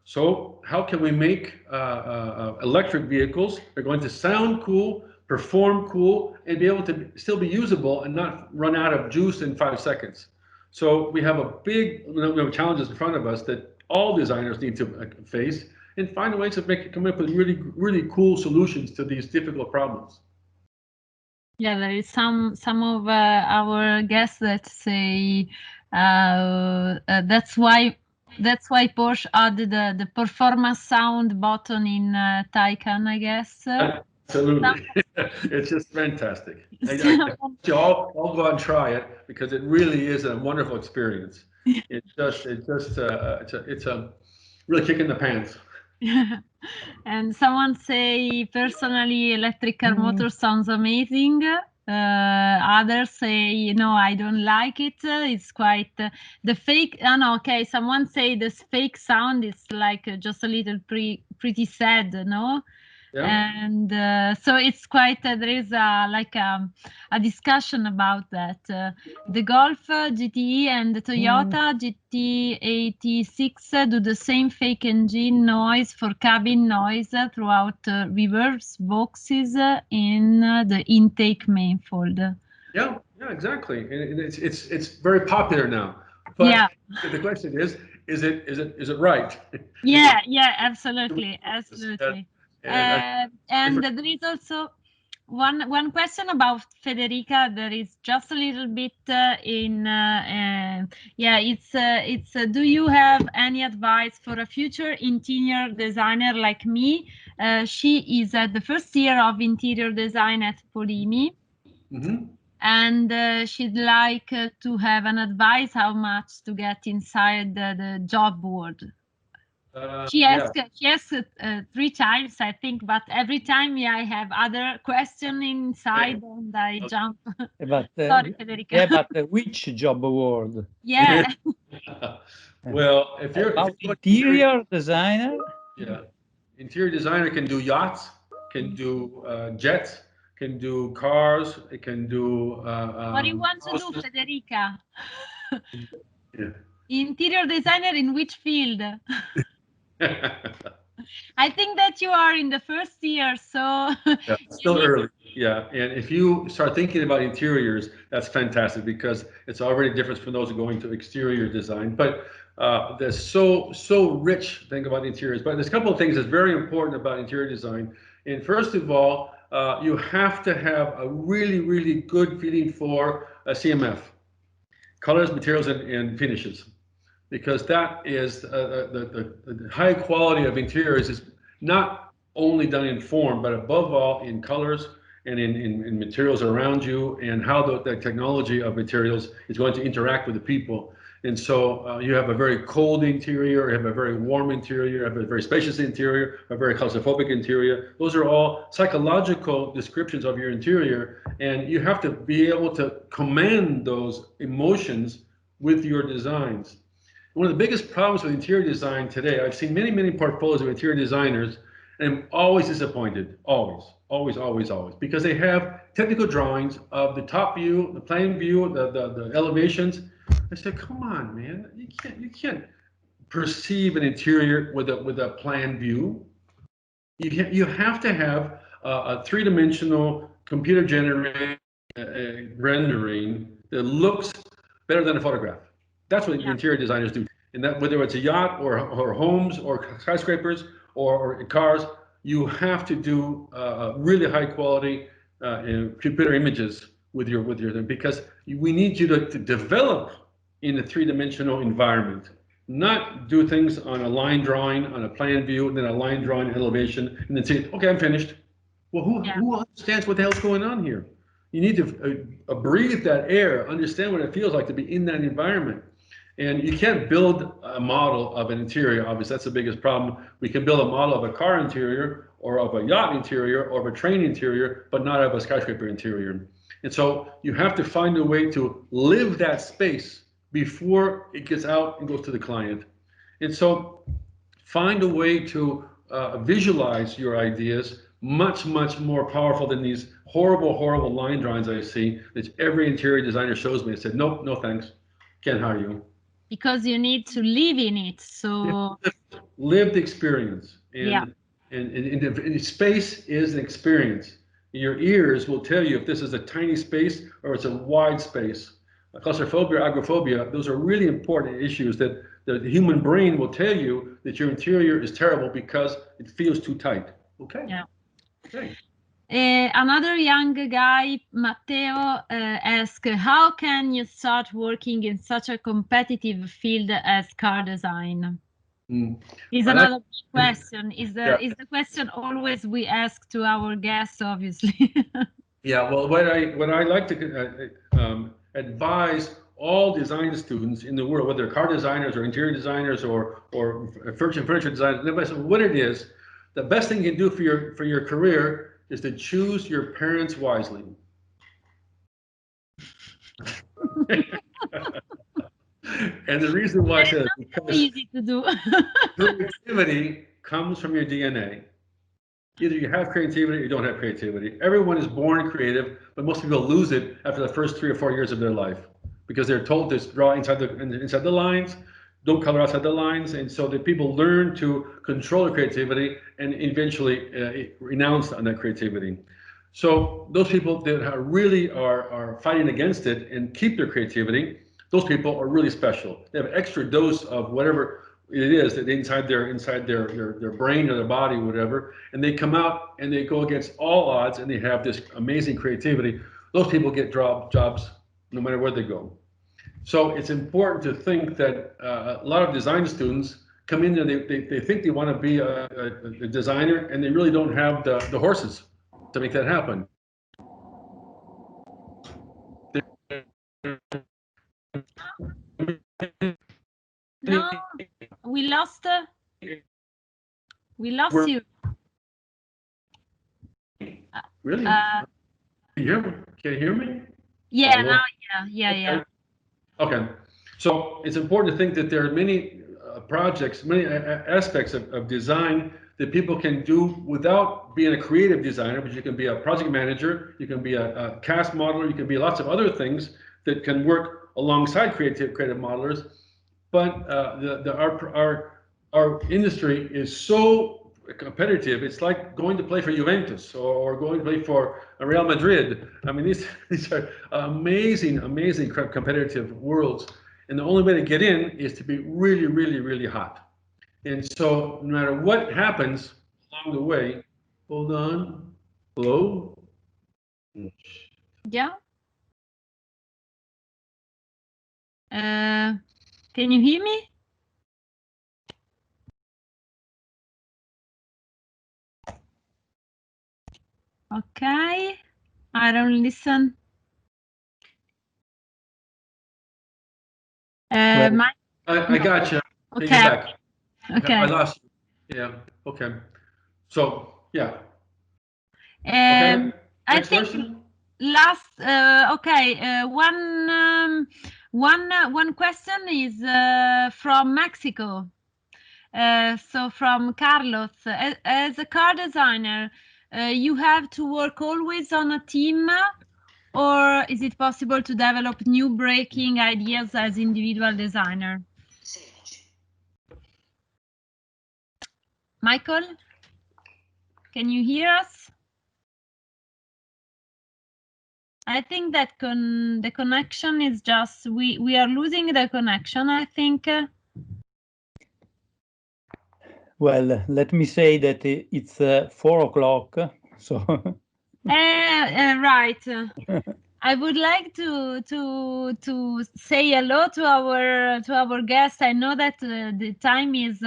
So how can we make electric vehicles that are going to sound cool, perform cool, and be able to still be usable and not run out of juice in 5 seconds? So we have a big challenges in front of us that all designers need to face and find ways to come up with really, really cool solutions to these difficult problems. Yeah, there is some of our guests that say that's why Porsche added the performance sound button in Taycan, I guess. Absolutely, it's just fantastic. You all go out and try it because it really is a wonderful experience. It's a really kick in the pants. And someone say, personally, electric car motor sounds amazing. Others say, no, I don't like it. It's quite the fake. Oh, no, okay. Someone say this fake sound is like just a little pretty sad, no? Yeah. And so it's quite there is like a discussion about that. The Golf GTE and the Toyota GT86 do the same fake engine noise for cabin noise throughout reverse boxes in the intake manifold. Yeah, yeah, exactly. And it's very popular now. But Yeah. the question is it right? Yeah, yeah, absolutely, absolutely. And there is also one question about Federica. There is just a little bit yeah, it's do you have any advice for a future interior designer like me? She is at the first year of interior design at Polimi. Mm-hmm. And she'd like to have an advice how much to get inside the job board. She asked 3 times, I think, but every time I have other question inside and I jump. But, Sorry, Federica. Yeah, but which job award? Yeah. Well, if you're interior designer, yeah, interior designer can do yachts, can do jets, can do cars, it can do. What do you want to do, Federica? Yeah. Interior designer in which field? I think that you are in the first year, so yeah, still early. Yeah, and if you start thinking about interiors, that's fantastic because it's already different from those going to exterior design. But there's so rich thing about interiors. But there's a couple of things that's very important about interior design. And first of all, you have to have a really good feeling for a CMF, colors, materials, and finishes. Because that is the high quality of interiors is not only done in form, but above all in colors and in materials around you and how the technology of materials is going to interact with the people. And so you have a very cold interior, you have a very warm interior, you have a very spacious interior, a very claustrophobic interior. Those are all psychological descriptions of your interior, and you have to be able to command those emotions with your designs. One of the biggest problems with interior design today, I've seen many portfolios of interior designers, and I'm always disappointed, always, because they have technical drawings of the top view, the plan view, the elevations. I said, come on, man, you can't perceive an interior with a plan view. You have to have a three-dimensional computer-generated rendering that looks better than a photograph. That's what interior designers do. And that whether it's a yacht or homes or skyscrapers or cars, you have to do really high quality computer images with your thing, because we need you to develop in a three-dimensional environment, not do things on a line drawing, on a plan view, and then a line drawing elevation, and then say, okay, I'm finished. Well, who understands what the hell's going on here? You need to breathe that air, understand what it feels like to be in that environment. And you can't build a model of an interior, obviously, that's the biggest problem. We can build a model of a car interior or of a yacht interior or of a train interior, but not of a skyscraper interior. And so you have to find a way to live that space before it gets out and goes to the client. And so find a way to visualize your ideas much more powerful than these horrible line drawings I see that every interior designer shows me. I said, nope, no thanks, can't hire you. Because you need to live in it. So lived experience, and space is an experience. Your ears will tell you if this is a tiny space or it's a wide space. Claustrophobia, agoraphobia, those are really important issues that the human brain will tell you that your interior is terrible because it feels too tight. Okay. Yeah. Okay. Another young guy, Matteo, asked, how can you start working in such a competitive field as car design? Is another question. Is the question always we ask to our guests, obviously. Yeah, well, what I like to advise all design students in the world, whether car designers or interior designers or furniture designers, what it is, the best thing you can do for your career is to choose your parents wisely. And the reason why I said it is so because easy to do. creativity comes from your DNA. Either you have creativity or you don't have creativity. Everyone is born creative, but most people lose it after the first 3 or 4 years of their life because they're told to draw inside the lines, don't color outside the lines, and so the people learn to control their creativity and eventually renounce on that creativity. So those people that really are fighting against it and keep their creativity, those people are really special. They have extra dose of whatever it is that inside their brain or their body, whatever, and they come out and they go against all odds and they have this amazing creativity. Those people get jobs no matter where they go. So it's important to think that a lot of design students come in and they think they want to be a designer, and they really don't have the horses to make that happen. No, we lost you. Really? Can you hear me? Yeah, now, yeah. Okay. So it's important to think that there are many projects, many aspects of design that people can do without being a creative designer, but you can be a project manager, you can be a cast modeler, you can be lots of other things that can work alongside creative modelers. But our industry is so competitive. It's like going to play for Juventus or going to play for Real Madrid. I mean, these are amazing competitive worlds. And the only way to get in is to be really, really, really hot. And so no matter what happens along the way, hold on, hello? Yeah. Can you hear me? Okay, I don't listen. Well, I got you. Okay. Back. Okay. I lost you. Yeah. Okay. So yeah. Okay. I think person? last. Okay. One question is from Mexico. So from Carlos, as a car designer, you have to work always on a team, or is it possible to develop new breaking ideas as individual designer? Michael, can you hear us? I think that the connection is just, we are losing the connection, I think. Well, let me say that it's 4 o'clock, so. Right. I would like to say hello to our guest. I know that the time is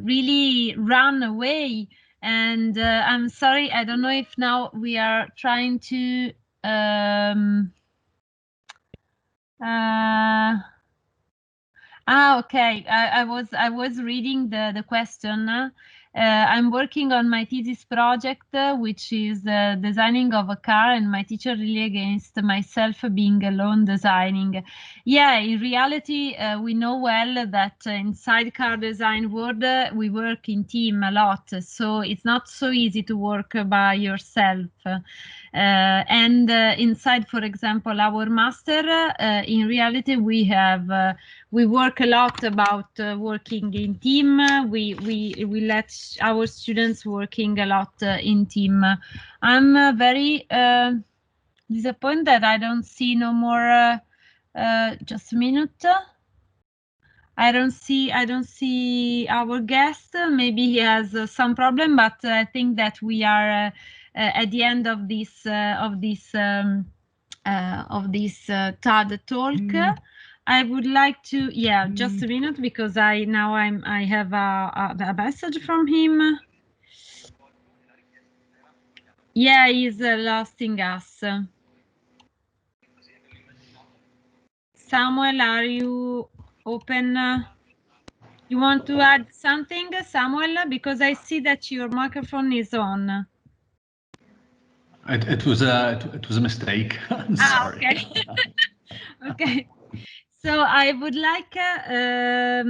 really run away, and I'm sorry. I don't know if now we are trying to. Okay. I was reading the question. I'm working on my thesis project, which is designing of a car, and my teacher really against myself being alone designing. Yeah, in reality, we know well that inside car design world, we work in team a lot. So it's not so easy to work by yourself. And inside, for example, our master, in reality, we work a lot about working in team. We let our students working a lot in team. I'm very disappointed that I don't see no more. Just a minute. I don't see our guest. Maybe he has some problem, but I think that we are at the end of this TAD talk. I would like to, just a minute, because I have a message from him. Yeah, he's losing us. Samuel, are you open? You want to add something, Samuel? Because I see that your microphone is on. It was a mistake. I'm sorry. Okay. Okay. So I would like I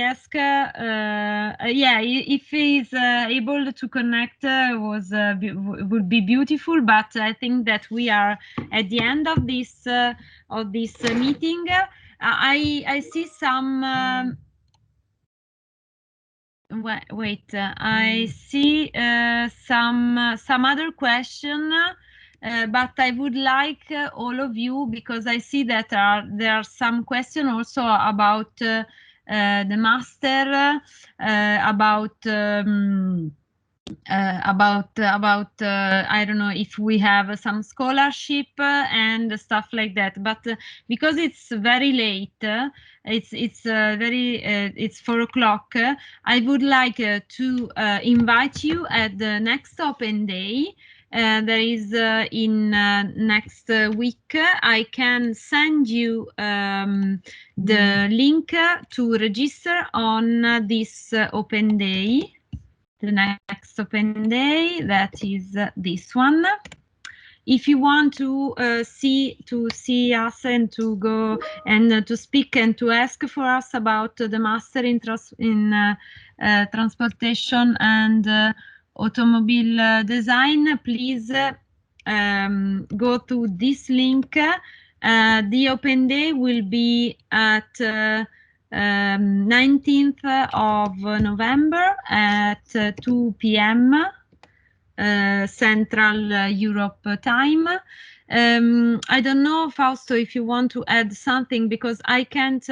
ask yeah, if he's able to connect would be beautiful, but I think that we are at the end of this meeting. I see some wait, I see some other question, but I would like all of you, because I see that there are some questions also about the master, about I don't know if we have some scholarship and stuff like that, but because it's very late, it's 4 o'clock, I would like to invite you at the next open day. There is in next week. I can send you the link to register on this open day. The next open day, that is this one. If you want to see us and to go and to speak and to ask for us about the master in transportation and automobile design, please go to this link. The open day will be at 19th of November at 2 p.m. Central Europe time. I don't know, Fausto, if you want to add something, because I can't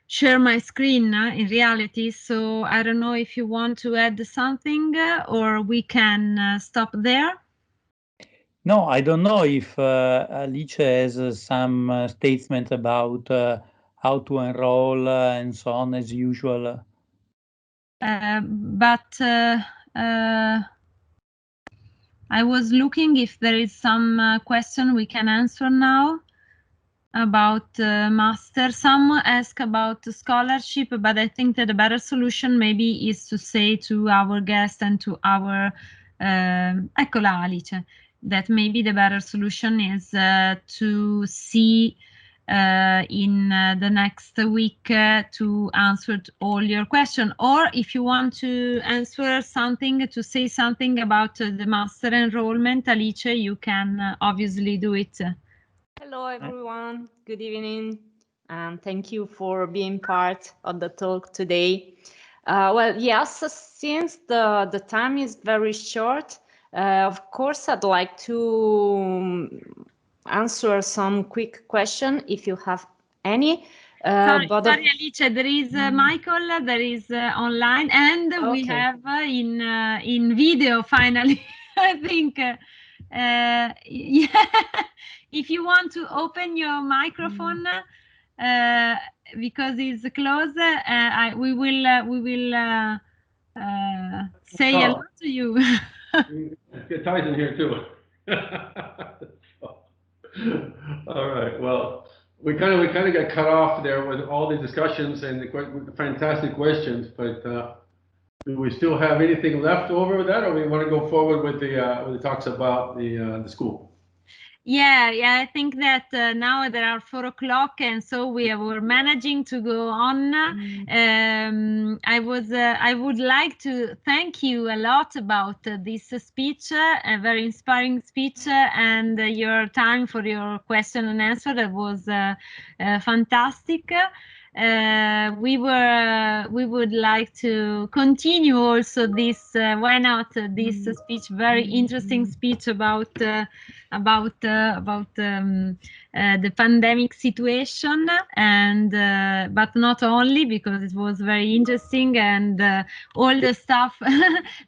share my screen in reality, so I don't know if you want to add something or we can stop there. No, I don't know if Alice has some statement about how to enroll and so on as usual. But I was looking if there is some question we can answer now about master. Some ask about scholarship, but I think that a better solution maybe is to say to our guest and to our eccola Alice, that maybe the better solution is to see in the next week to answer to all your questions, or if you want to answer something, to say something about the master enrollment, Alice, you can obviously do it. Hello everyone, good evening, and thank you for being part of the talk today. Well, yes, since the time is very short, of course I'd like to answer some quick question if you have any. Sorry, Alice, there is Michael, there is online, and Okay. we have in video finally. I think yeah, if you want to open your microphone because it's closed, we will say hello to you. Get Tyson here too. All right. Well, we kind of got cut off there with all the discussions and the fantastic questions, but do we still have anything left over with that, or we want to go forward with the talks about the school? Yeah, I think that now there are 4 o'clock, and so we were managing to go on. I would like to thank you a lot about this speech, a very inspiring speech, and your time for your question and answer. That was fantastic. We would like to continue also this, why not, this speech, very interesting speech about the pandemic situation, and but not only, because it was very interesting, and all the stuff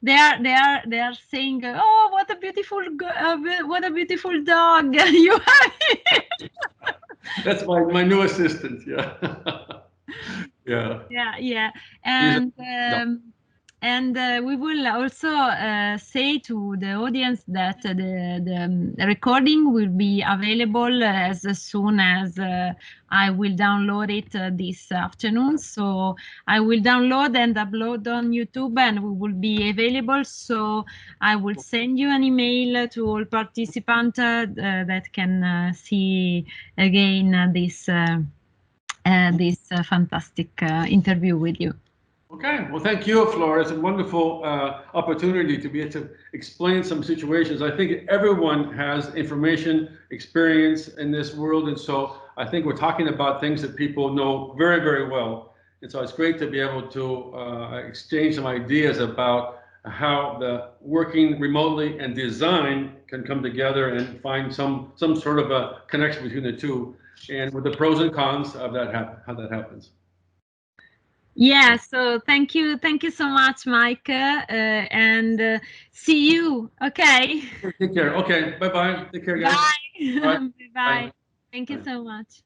they are saying, oh, what a beautiful dog you have. That's my new assistant. Yeah. Yeah, and And we will also say to the audience that the recording will be available as soon as I will download it this afternoon. So I will download and upload on YouTube, and we will be available. So I will send you an email to all participants that can see again this fantastic interview with you. Okay, well, thank you, Flora. It's a wonderful opportunity to be able to explain some situations. I think everyone has information, experience in this world, and so I think we're talking about things that people know very, very well. And so it's great to be able to exchange some ideas about how the working remotely and design can come together and find some sort of a connection between the two, and with the pros and cons of that, how that happens. Yeah, so thank you so much, Mike, and see you. Okay. Take care. Okay, bye-bye. Take care, guys. Bye. Bye. Bye. Thank you so much.